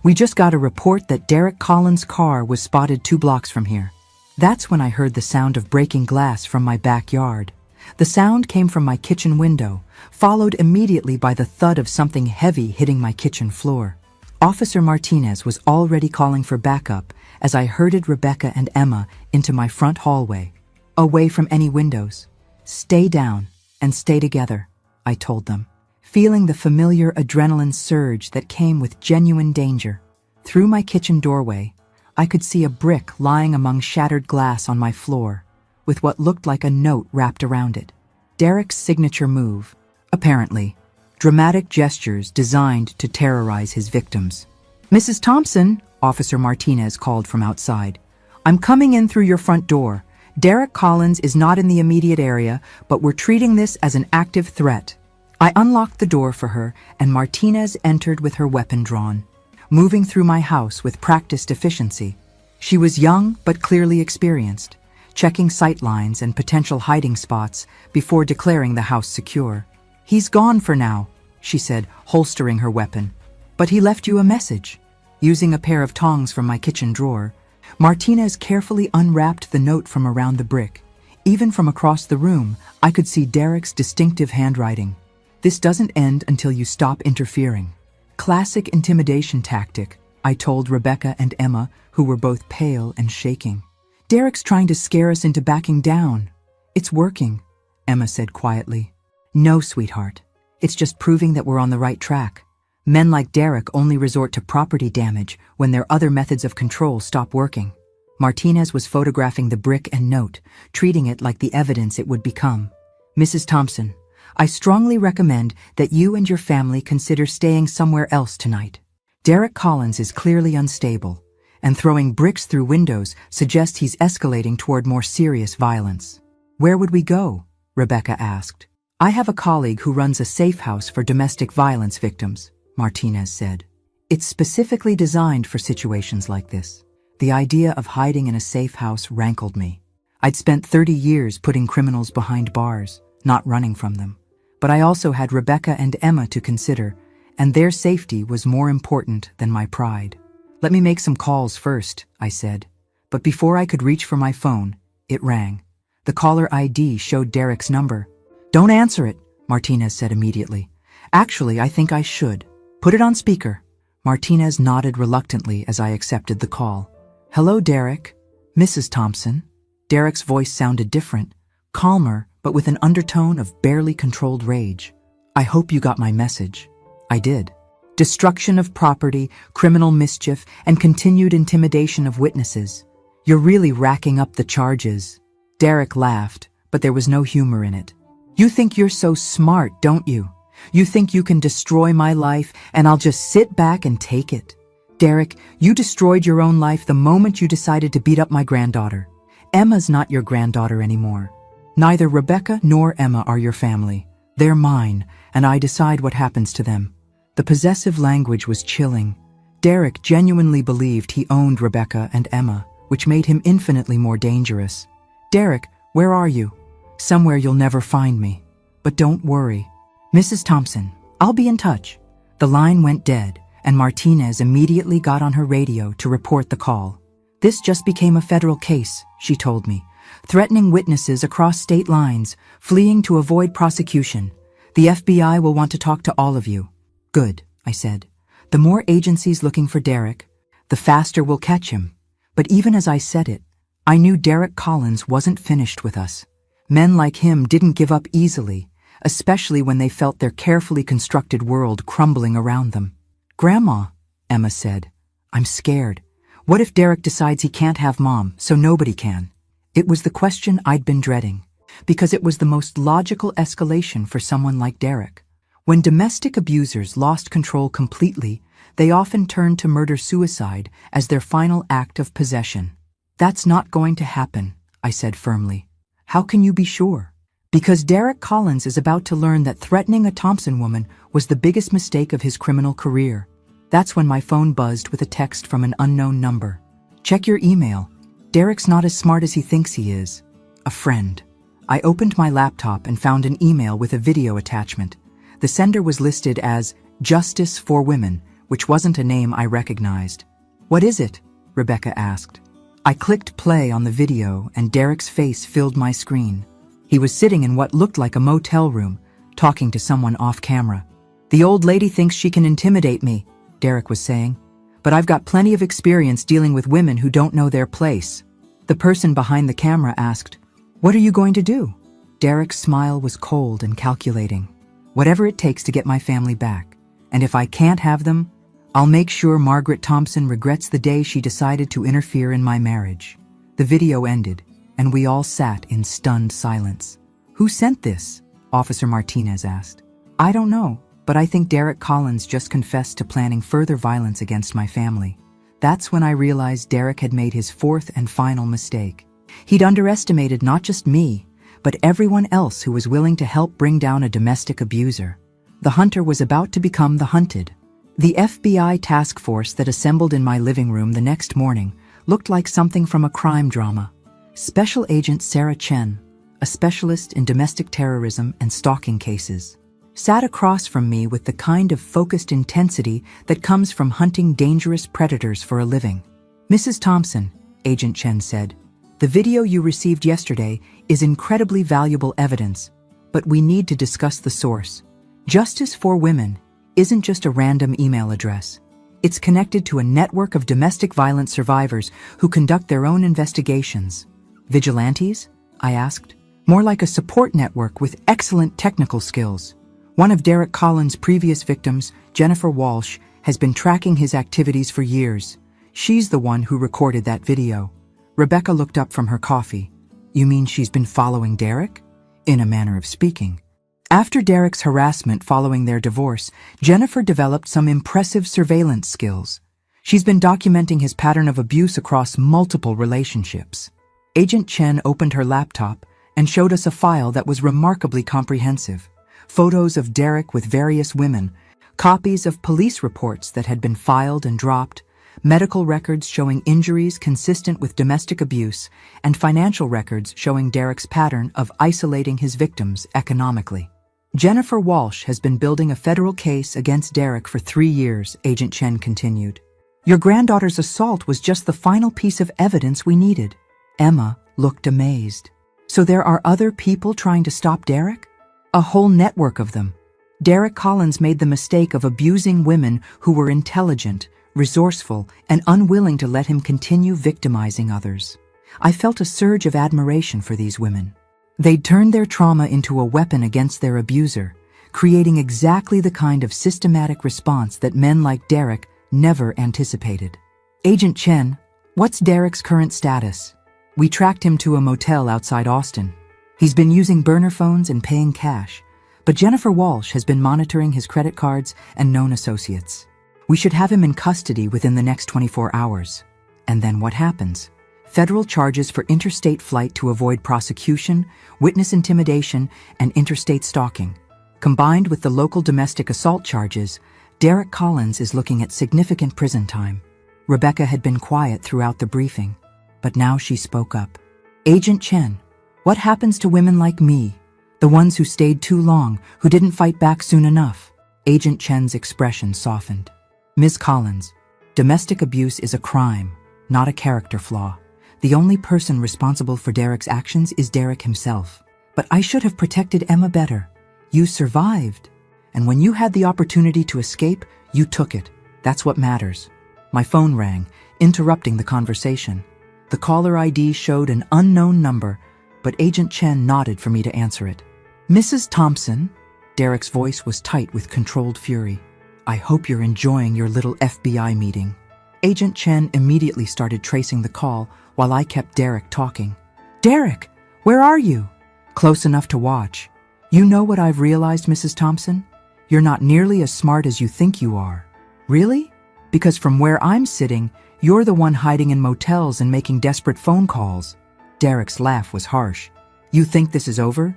We just got a report that Derek Collins' car was spotted 2 blocks from here. That's when I heard the sound of breaking glass from my backyard. The sound came from my kitchen window, followed immediately by the thud of something heavy hitting my kitchen floor. Officer Martinez was already calling for backup as I herded Rebecca and Emma into my front hallway, away from any windows. Stay down and stay together, I told them, feeling the familiar adrenaline surge that came with genuine danger. Through my kitchen doorway, I could see a brick lying among shattered glass on my floor, with what looked like a note wrapped around it. Derek's signature move, apparently. Dramatic gestures designed to terrorize his victims. Mrs. Thompson, Officer Martinez called from outside. I'm coming in through your front door. Derek Collins is not in the immediate area, but we're treating this as an active threat. I unlocked the door for her, and Martinez entered with her weapon drawn, moving through my house with practiced efficiency. She was young but clearly experienced, checking sight lines and potential hiding spots before declaring the house secure. He's gone for now, she said, holstering her weapon. But he left you a message. Using a pair of tongs from my kitchen drawer, Martinez carefully unwrapped the note from around the brick. Even from across the room, I could see Derek's distinctive handwriting. This doesn't end until you stop interfering. Classic intimidation tactic, I told Rebecca and Emma, who were both pale and shaking. Derek's trying to scare us into backing down. It's working, Emma said quietly. No, sweetheart. It's just proving that we're on the right track. Men like Derek only resort to property damage when their other methods of control stop working. Martinez was photographing the brick and note, treating it like the evidence it would become. Mrs. Thompson, I strongly recommend that you and your family consider staying somewhere else tonight. Derek Collins is clearly unstable, and throwing bricks through windows suggests he's escalating toward more serious violence. Where would we go? Rebecca asked. I have a colleague who runs a safe house for domestic violence victims, Martinez said. It's specifically designed for situations like this. The idea of hiding in a safe house rankled me. I'd spent 30 years putting criminals behind bars, not running from them. But I also had Rebecca and Emma to consider, and their safety was more important than my pride. Let me make some calls first, I said. But before I could reach for my phone, it rang. The caller ID showed Derek's number. Don't answer it, Martinez said immediately. Actually, I think I should. Put it on speaker. Martinez nodded reluctantly as I accepted the call. Hello, Derek. Mrs. Thompson. Derek's voice sounded different, calmer, but with an undertone of barely controlled rage. I hope you got my message. I did. Destruction of property, criminal mischief, and continued intimidation of witnesses. You're really racking up the charges. Derek laughed, but there was no humor in it. You think you're so smart, don't you? You think you can destroy my life and I'll just sit back and take it? Derek, you destroyed your own life the moment you decided to beat up my granddaughter. Emma's not your granddaughter anymore. Neither Rebecca nor Emma are your family. They're mine, and I decide what happens to them. The possessive language was chilling. Derek genuinely believed he owned Rebecca and Emma, which made him infinitely more dangerous. Derek, where are you? Somewhere you'll never find me. But don't worry. Mrs. Thompson, I'll be in touch. The line went dead, and Martinez immediately got on her radio to report the call. This just became a federal case, she told me, threatening witnesses across state lines, fleeing to avoid prosecution. The FBI will want to talk to all of you. Good, I said. The more agencies looking for Derek, the faster we'll catch him. But even as I said it, I knew Derek Collins wasn't finished with us. Men like him didn't give up easily, especially when they felt their carefully constructed world crumbling around them. Grandma, Emma said, I'm scared. What if Derek decides he can't have Mom, so nobody can? It was the question I'd been dreading, because it was the most logical escalation for someone like Derek. When domestic abusers lost control completely, they often turned to murder-suicide as their final act of possession. That's not going to happen, I said firmly. How can you be sure? Because Derek Collins is about to learn that threatening a Thompson woman was the biggest mistake of his criminal career. That's when my phone buzzed with a text from an unknown number. Check your email. Derek's not as smart as he thinks he is. A friend. I opened my laptop and found an email with a video attachment. The sender was listed as Justice for Women, which wasn't a name I recognized. What is it? Rebecca asked. I clicked play on the video and Derek's face filled my screen. He was sitting in what looked like a motel room, talking to someone off camera. The old lady thinks she can intimidate me, Derek was saying, but I've got plenty of experience dealing with women who don't know their place. The person behind the camera asked, What are you going to do? Derek's smile was cold and calculating. Whatever it takes to get my family back. And if I can't have them, I'll make sure Margaret Thompson regrets the day she decided to interfere in my marriage. The video ended, and we all sat in stunned silence. Who sent this? Officer Martinez asked. I don't know, but I think Derek Collins just confessed to planning further violence against my family. That's when I realized Derek had made his fourth and final mistake. He'd underestimated not just me, but everyone else who was willing to help bring down a domestic abuser. The hunter was about to become the hunted. The FBI task force that assembled in my living room the next morning looked like something from a crime drama. Special Agent Sarah Chen, a specialist in domestic terrorism and stalking cases, sat across from me with the kind of focused intensity that comes from hunting dangerous predators for a living. Mrs. Thompson, Agent Chen said, the video you received yesterday is incredibly valuable evidence, but we need to discuss the source. Justice for Women isn't just a random email address. It's connected to a network of domestic violence survivors who conduct their own investigations. Vigilantes? I asked. More like a support network with excellent technical skills. One of Derek Collins' previous victims, Jennifer Walsh, has been tracking his activities for years. She's the one who recorded that video. Rebecca looked up from her coffee. You mean she's been following Derek? In a manner of speaking. After Derek's harassment following their divorce, Jennifer developed some impressive surveillance skills. She's been documenting his pattern of abuse across multiple relationships. Agent Chen opened her laptop and showed us a file that was remarkably comprehensive. Photos of Derek with various women, copies of police reports that had been filed and dropped, medical records showing injuries consistent with domestic abuse, and financial records showing Derek's pattern of isolating his victims economically. Jennifer Walsh has been building a federal case against Derek for 3 years, Agent Chen continued. Your granddaughter's assault was just the final piece of evidence we needed. Emma looked amazed. So there are other people trying to stop Derek? A whole network of them. Derek Collins made the mistake of abusing women who were intelligent, resourceful, and unwilling to let him continue victimizing others. I felt a surge of admiration for these women. They'd turned their trauma into a weapon against their abuser, creating exactly the kind of systematic response that men like Derek never anticipated. Agent Chen, what's Derek's current status? We tracked him to a motel outside Austin. He's been using burner phones and paying cash, but Jennifer Walsh has been monitoring his credit cards and known associates. We should have him in custody within the next 24 hours. And then what happens? Federal charges for interstate flight to avoid prosecution, witness intimidation, and interstate stalking. Combined with the local domestic assault charges, Derek Collins is looking at significant prison time. Rebecca had been quiet throughout the briefing, but now she spoke up. Agent Chen, what happens to women like me, the ones who stayed too long, who didn't fight back soon enough? Agent Chen's expression softened. Ms. Collins, domestic abuse is a crime, not a character flaw. The only person responsible for Derek's actions is Derek himself. But I should have protected Emma better. You survived. And when you had the opportunity to escape, you took it. That's what matters. My phone rang, interrupting the conversation. The caller ID showed an unknown number, but Agent Chen nodded for me to answer it. Mrs. Thompson, Derek's voice was tight with controlled fury. I hope you're enjoying your little FBI meeting. Agent Chen immediately started tracing the call while I kept Derek talking. Derek, where are you? Close enough to watch. You know what I've realized, Mrs. Thompson? You're not nearly as smart as you think you are. Really? Because from where I'm sitting, you're the one hiding in motels and making desperate phone calls. Derek's laugh was harsh. You think this is over?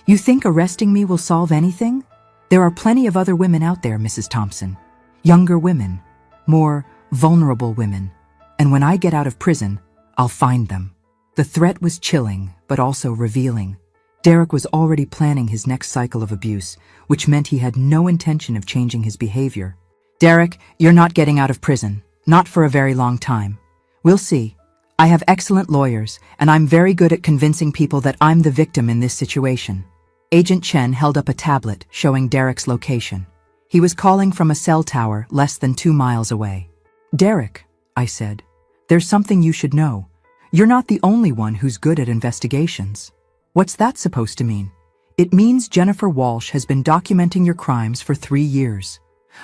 You think arresting me will solve anything? There are plenty of other women out there, Mrs. Thompson. Younger women. More vulnerable women. And when I get out of prison, I'll find them. The threat was chilling, but also revealing. Derek was already planning his next cycle of abuse, which meant he had no intention of changing his behavior. Derek, you're not getting out of prison. Not for a very long time. We'll see. I have excellent lawyers, and I'm very good at convincing people that I'm the victim in this situation. Agent Chen held up a tablet showing Derek's location. He was calling from a cell tower less than 2 miles away. Derek, I said, there's something you should know. You're not the only one who's good at investigations. What's that supposed to mean? It means Jennifer Walsh has been documenting your crimes for 3 years.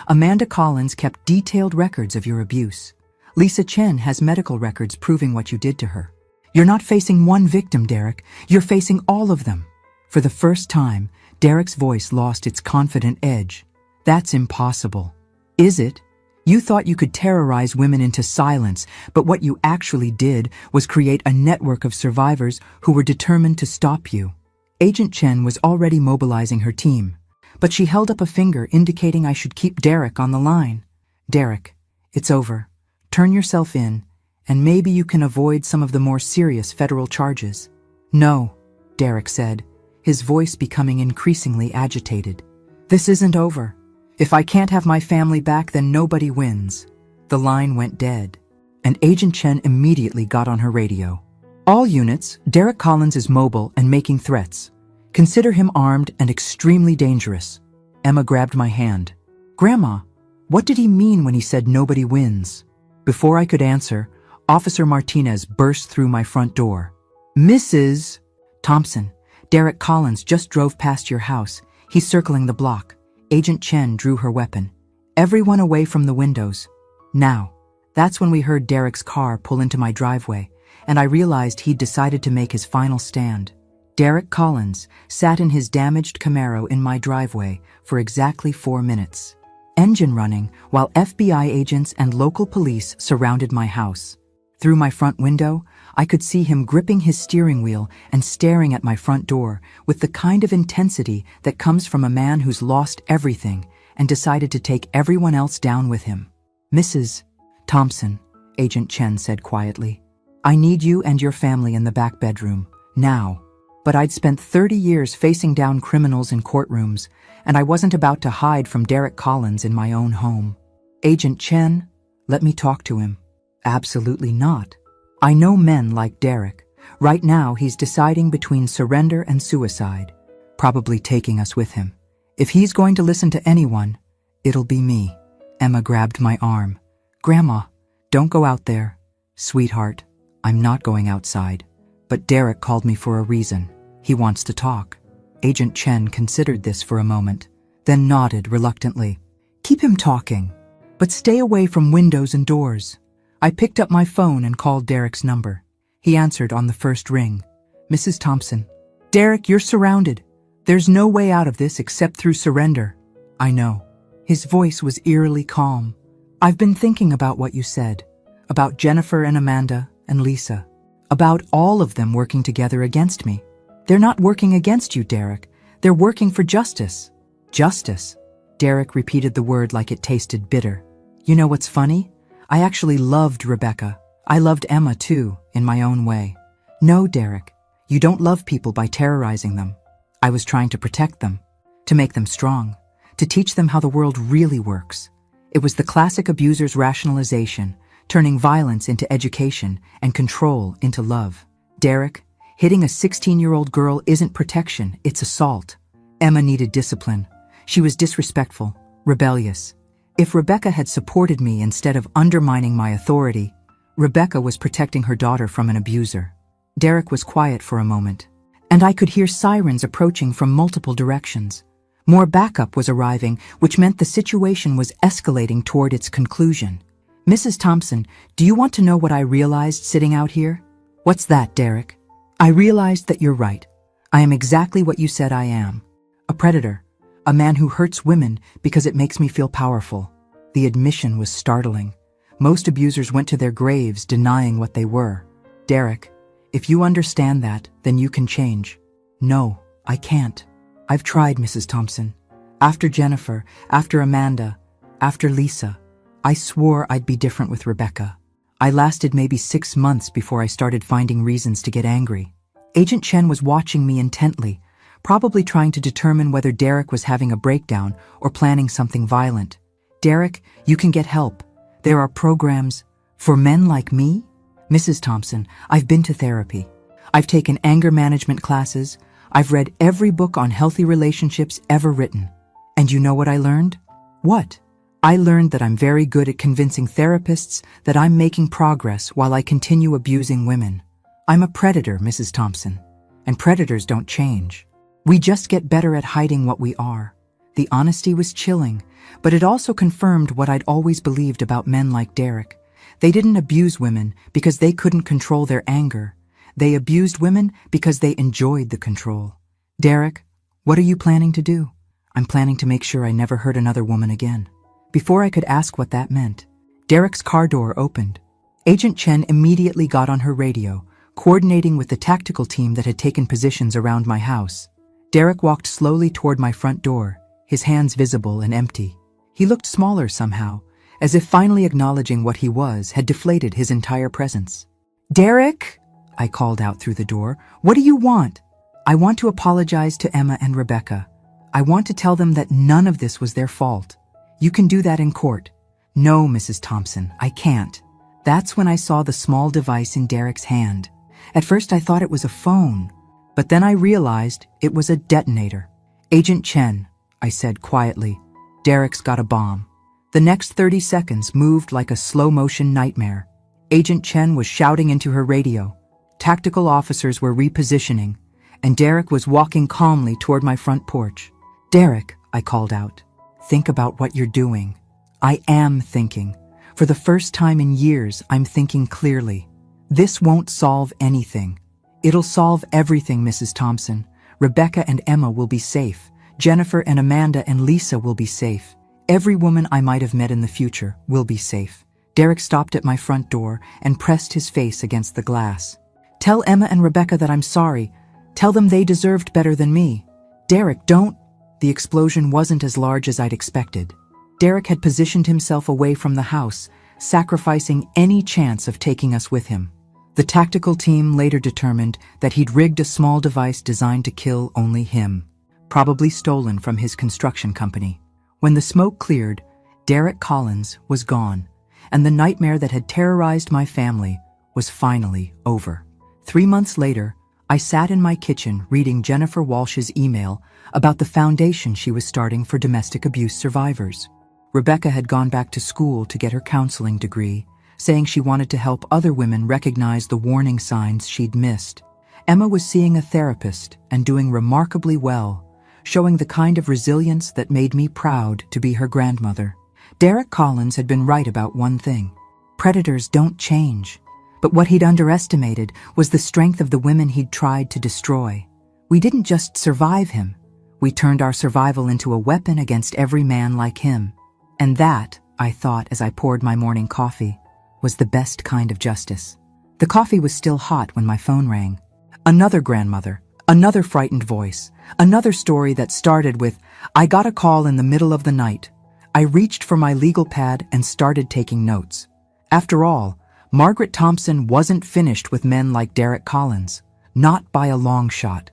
Amanda Collins kept detailed records of your abuse. Lisa Chen has medical records proving what you did to her. You're not facing one victim, Derek. You're facing all of them. For the first time, Derek's voice lost its confident edge. That's impossible. Is it? You thought you could terrorize women into silence, but what you actually did was create a network of survivors who were determined to stop you. Agent Chen was already mobilizing her team, but she held up a finger indicating I should keep Derek on the line. Derek, it's over. Turn yourself in, and maybe you can avoid some of the more serious federal charges. No, Derek said, his voice becoming increasingly agitated. This isn't over. If I can't have my family back, then nobody wins. The line went dead, and Agent Chen immediately got on her radio. All units, Derek Collins is mobile and making threats. Consider him armed and extremely dangerous. Emma grabbed my hand. Grandma, what did he mean when he said nobody wins? Before I could answer, Officer Martinez burst through my front door. Mrs. Thompson, Derek Collins just drove past your house. He's circling the block. Agent Chen drew her weapon. Everyone away from the windows. Now, that's when we heard Derek's car pull into my driveway, and I realized he'd decided to make his final stand. Derek Collins sat in his damaged Camaro in my driveway for exactly 4 minutes. Engine running while FBI agents and local police surrounded my house. Through my front window, I could see him gripping his steering wheel and staring at my front door with the kind of intensity that comes from a man who's lost everything and decided to take everyone else down with him. "Mrs. Thompson," Agent Chen said quietly, "I need you and your family in the back bedroom, now." But I'd spent 30 years facing down criminals in courtrooms, and I wasn't about to hide from Derek Collins in my own home. "Agent Chen, let me talk to him." "Absolutely not. I know men like Derek. Right now he's deciding between surrender and suicide, probably taking us with him. If he's going to listen to anyone, it'll be me." Emma grabbed my arm. "Grandma, don't go out there." "Sweetheart, I'm not going outside. But Derek called me for a reason. He wants to talk." Agent Chen considered this for a moment, then nodded reluctantly. "Keep him talking, but stay away from windows and doors." I picked up my phone and called Derek's number. He answered on the first ring. "Mrs. Thompson." "Derek, you're surrounded. There's no way out of this except through surrender." "I know." His voice was eerily calm. "I've been thinking about what you said, about Jennifer and Amanda and Lisa, about all of them working together against me. They're not working against you, Derek. They're working for justice." "Justice?" Derek repeated the word like it tasted bitter. "You know what's funny? I actually loved Rebecca. I loved Emma too, in my own way." "No, Derek, you don't love people by terrorizing them. I was trying to protect them, to make them strong, to teach them how the world really works. It was the classic abuser's rationalization, turning violence into education and control into love. Derek, hitting a 16-year-old girl isn't protection, it's assault." Emma needed discipline. She was disrespectful, rebellious. If Rebecca had supported me instead of undermining my authority, Rebecca was protecting her daughter from an abuser. Derek was quiet for a moment, and I could hear sirens approaching from multiple directions. More backup was arriving, which meant the situation was escalating toward its conclusion. "Mrs. Thompson, do you want to know what I realized sitting out here?" "What's that, Derek?" "I realized that you're right. I am exactly what you said I am. A predator. A man who hurts women because it makes me feel powerful." The admission was startling. Most abusers went to their graves denying what they were. "Derek, if you understand that, then you can change." "No, I can't. I've tried, Mrs. Thompson. After Jennifer, after Amanda, after Lisa, I swore I'd be different with Rebecca. I lasted maybe 6 months before I started finding reasons to get angry." Agent Chen was watching me intently, probably trying to determine whether Derek was having a breakdown or planning something violent. "Derek, you can get help. There are programs for men like me." "Mrs. Thompson, I've been to therapy. I've taken anger management classes. I've read every book on healthy relationships ever written. And you know what I learned?" "What?" "I learned that I'm very good at convincing therapists that I'm making progress while I continue abusing women. I'm a predator, Mrs. Thompson, and predators don't change. We just get better at hiding what we are." The honesty was chilling, but it also confirmed what I'd always believed about men like Derek. They didn't abuse women because they couldn't control their anger. They abused women because they enjoyed the control. "Derek, what are you planning to do?" "I'm planning to make sure I never hurt another woman again." Before I could ask what that meant, Derek's car door opened. Agent Chen immediately got on her radio, coordinating with the tactical team that had taken positions around my house. Derek walked slowly toward my front door, his hands visible and empty. He looked smaller somehow, as if finally acknowledging what he was had deflated his entire presence. "Derek!" I called out through the door. "What do you want?" "I want to apologize to Emma and Rebecca. I want to tell them that none of this was their fault. You can do that in court." "No, Mrs. Thompson, I can't." That's when I saw the small device in Derek's hand. At first I thought it was a phone, but then I realized it was a detonator. "Agent Chen," I said quietly, "Derek's got a bomb." The next 30 seconds moved like a slow-motion nightmare. Agent Chen was shouting into her radio. Tactical officers were repositioning, and Derek was walking calmly toward my front porch. "Derek," I called out, "think about what you're doing." I am thinking. For the first time in years, I'm thinking clearly. This won't solve anything. It'll solve everything, Mrs. Thompson. Rebecca and Emma will be safe. Jennifer and Amanda and Lisa will be safe. Every woman I might have met in the future will be safe. Derek stopped at my front door and pressed his face against the glass. Tell Emma and Rebecca that I'm sorry. Tell them they deserved better than me. Derek, don't. The explosion wasn't as large as I'd expected. Derek had positioned himself away from the house, sacrificing any chance of taking us with him. The tactical team later determined that he'd rigged a small device designed to kill only him, probably stolen from his construction company. When the smoke cleared, Derek Collins was gone, and the nightmare that had terrorized my family was finally over. 3 months later, I sat in my kitchen reading Jennifer Walsh's email about the foundation she was starting for domestic abuse survivors. Rebecca had gone back to school to get her counseling degree, saying she wanted to help other women recognize the warning signs she'd missed. Emma was seeing a therapist and doing remarkably well, showing the kind of resilience that made me proud to be her grandmother. Derek Collins had been right about one thing. Predators don't change. But what he'd underestimated was the strength of the women he'd tried to destroy. We didn't just survive him. We turned our survival into a weapon against every man like him. And that, I thought as I poured my morning coffee, was the best kind of justice. The coffee was still hot when my phone rang. Another grandmother, another frightened voice, another story that started with, "I got a call in the middle of the night." I reached for my legal pad and started taking notes. After all, Margaret Thompson wasn't finished with men like Derek Collins, not by a long shot.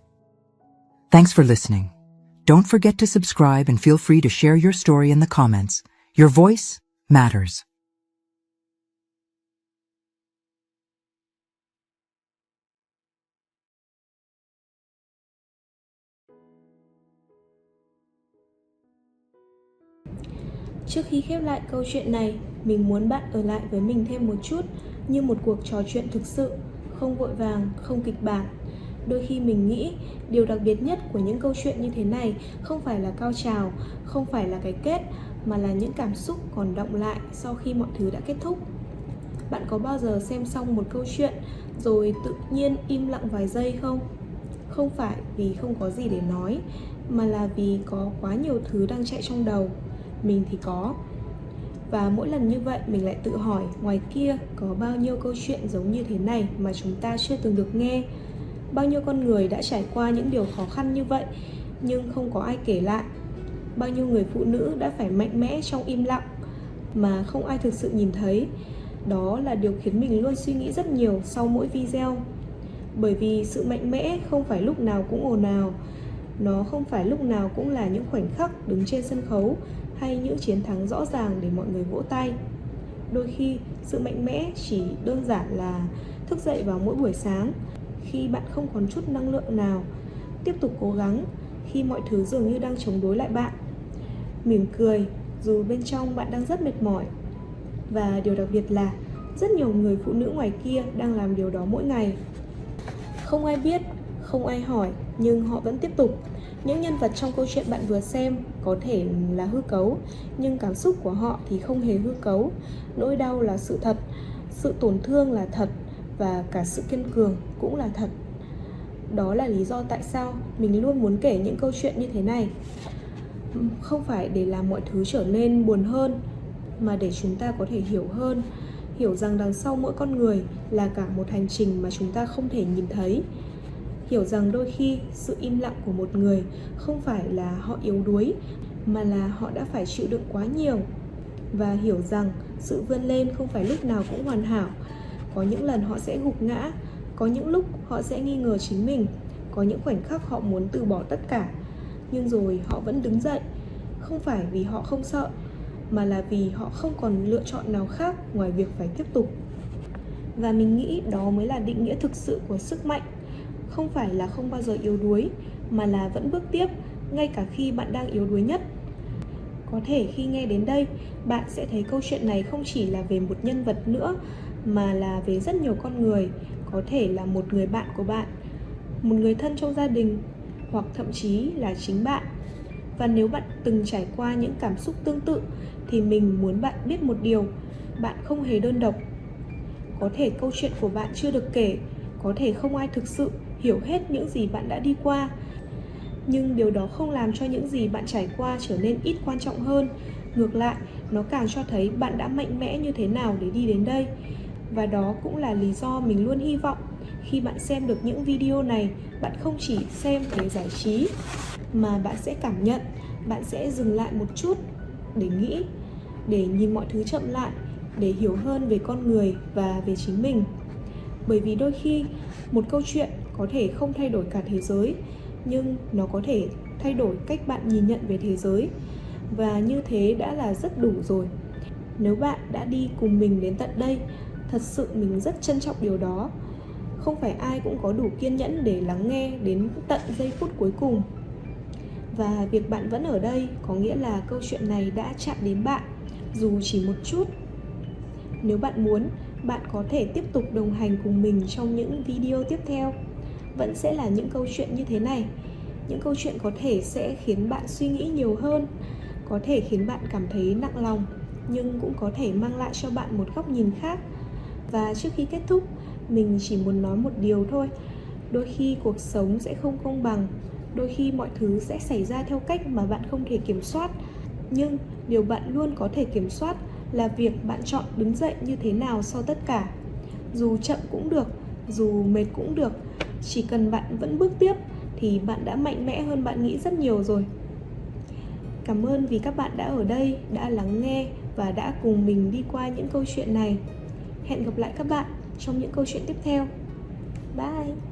Thanks for listening. Don't forget to subscribe and feel free to share your story in the comments. Your voice matters. Trước khi khép lại câu chuyện này, mình muốn bạn ở lại với mình thêm một chút, như một cuộc trò chuyện thực sự, không vội vàng, không kịch bản. Đôi khi mình nghĩ điều đặc biệt nhất của những câu chuyện như thế này không phải là cao trào, không phải là cái kết, mà là những cảm xúc còn đọng lại sau khi mọi thứ đã kết thúc. Bạn có bao giờ xem xong một câu chuyện rồi tự nhiên im lặng vài giây không? Không phải vì không có gì để nói, mà là vì có quá nhiều thứ đang chạy trong đầu. Mình thì có. Và mỗi lần như vậy mình lại tự hỏi ngoài kia có bao nhiêu câu chuyện giống như thế này mà chúng ta chưa từng được nghe. Bao nhiêu con người đã trải qua những điều khó khăn như vậy nhưng không có ai kể lại. Bao nhiêu người phụ nữ đã phải mạnh mẽ trong im lặng mà không ai thực sự nhìn thấy. Đó là điều khiến mình luôn suy nghĩ rất nhiều sau mỗi video. Bởi vì sự mạnh mẽ không phải lúc nào cũng ồn ào. Nó không phải lúc nào cũng là những khoảnh khắc đứng trên sân khấu hay những chiến thắng rõ ràng để mọi người vỗ tay. Đôi khi sự mạnh mẽ chỉ đơn giản là thức dậy vào mỗi buổi sáng khi bạn không còn chút năng lượng nào, tiếp tục cố gắng khi mọi thứ dường như đang chống đối lại bạn, mỉm cười dù bên trong bạn đang rất mệt mỏi. Và điều đặc biệt là rất nhiều người phụ nữ ngoài kia đang làm điều đó mỗi ngày. Không ai biết, không ai hỏi, nhưng họ vẫn tiếp tục. Những nhân vật trong câu chuyện bạn vừa xem có thể là hư cấu, nhưng cảm xúc của họ thì không hề hư cấu. Nỗi đau là sự thật, sự tổn thương là thật, và cả sự kiên cường cũng là thật. Đó là lý do tại sao mình luôn muốn kể những câu chuyện như thế này. Không phải để làm mọi thứ trở nên buồn hơn, mà để chúng ta có thể hiểu hơn, hiểu rằng đằng sau mỗi con người là cả một hành trình mà chúng ta không thể nhìn thấy. Hiểu rằng đôi khi sự im lặng của một người không phải là họ yếu đuối, mà là họ đã phải chịu đựng quá nhiều. Và hiểu rằng sự vươn lên không phải lúc nào cũng hoàn hảo. Có những lần họ sẽ gục ngã, có những lúc họ sẽ nghi ngờ chính mình, có những khoảnh khắc họ muốn từ bỏ tất cả. Nhưng rồi họ vẫn đứng dậy, không phải vì họ không sợ, mà là vì họ không còn lựa chọn nào khác ngoài việc phải tiếp tục. Và mình nghĩ đó mới là định nghĩa thực sự của sức mạnh. Không phải là không bao giờ yếu đuối, mà là vẫn bước tiếp, ngay cả khi bạn đang yếu đuối nhất. Có thể khi nghe đến đây, bạn sẽ thấy câu chuyện này không chỉ là về một nhân vật nữa, mà là về rất nhiều con người. Có thể là một người bạn của bạn, một người thân trong gia đình, hoặc thậm chí là chính bạn. Và nếu bạn từng trải qua những cảm xúc tương tự, thì mình muốn bạn biết một điều: bạn không hề đơn độc. Có thể câu chuyện của bạn chưa được kể, có thể không ai thực sự hiểu hết những gì bạn đã đi qua, nhưng điều đó không làm cho những gì bạn trải qua trở nên ít quan trọng hơn. Ngược lại, nó càng cho thấy bạn đã mạnh mẽ như thế nào để đi đến đây. Và đó cũng là lý do mình luôn hy vọng khi bạn xem được những video này, bạn không chỉ xem để giải trí, mà bạn sẽ cảm nhận, bạn sẽ dừng lại một chút để nghĩ, để nhìn mọi thứ chậm lại, để hiểu hơn về con người và về chính mình. Bởi vì đôi khi một câu chuyện có thể không thay đổi cả thế giới, nhưng nó có thể thay đổi cách bạn nhìn nhận về thế giới. Và như thế đã là rất đủ rồi. Nếu bạn đã đi cùng mình đến tận đây, thật sự mình rất trân trọng điều đó. Không phải ai cũng có đủ kiên nhẫn để lắng nghe đến tận giây phút cuối cùng. Và việc bạn vẫn ở đây có nghĩa là câu chuyện này đã chạm đến bạn, dù chỉ một chút. Nếu bạn muốn, bạn có thể tiếp tục đồng hành cùng mình trong những video tiếp theo. Vẫn sẽ là những câu chuyện như thế này. Những câu chuyện có thể sẽ khiến bạn suy nghĩ nhiều hơn, có thể khiến bạn cảm thấy nặng lòng, nhưng cũng có thể mang lại cho bạn một góc nhìn khác. Và trước khi kết thúc, mình chỉ muốn nói một điều thôi. Đôi khi cuộc sống sẽ không công bằng, đôi khi mọi thứ sẽ xảy ra theo cách mà bạn không thể kiểm soát. Nhưng điều bạn luôn có thể kiểm soát là việc bạn chọn đứng dậy như thế nào sau tất cả. Dù chậm cũng được, dù mệt cũng được, chỉ cần bạn vẫn bước tiếp thì bạn đã mạnh mẽ hơn bạn nghĩ rất nhiều rồi. Cảm ơn vì các bạn đã ở đây, đã lắng nghe và đã cùng mình đi qua những câu chuyện này. Hẹn gặp lại các bạn trong những câu chuyện tiếp theo. Bye!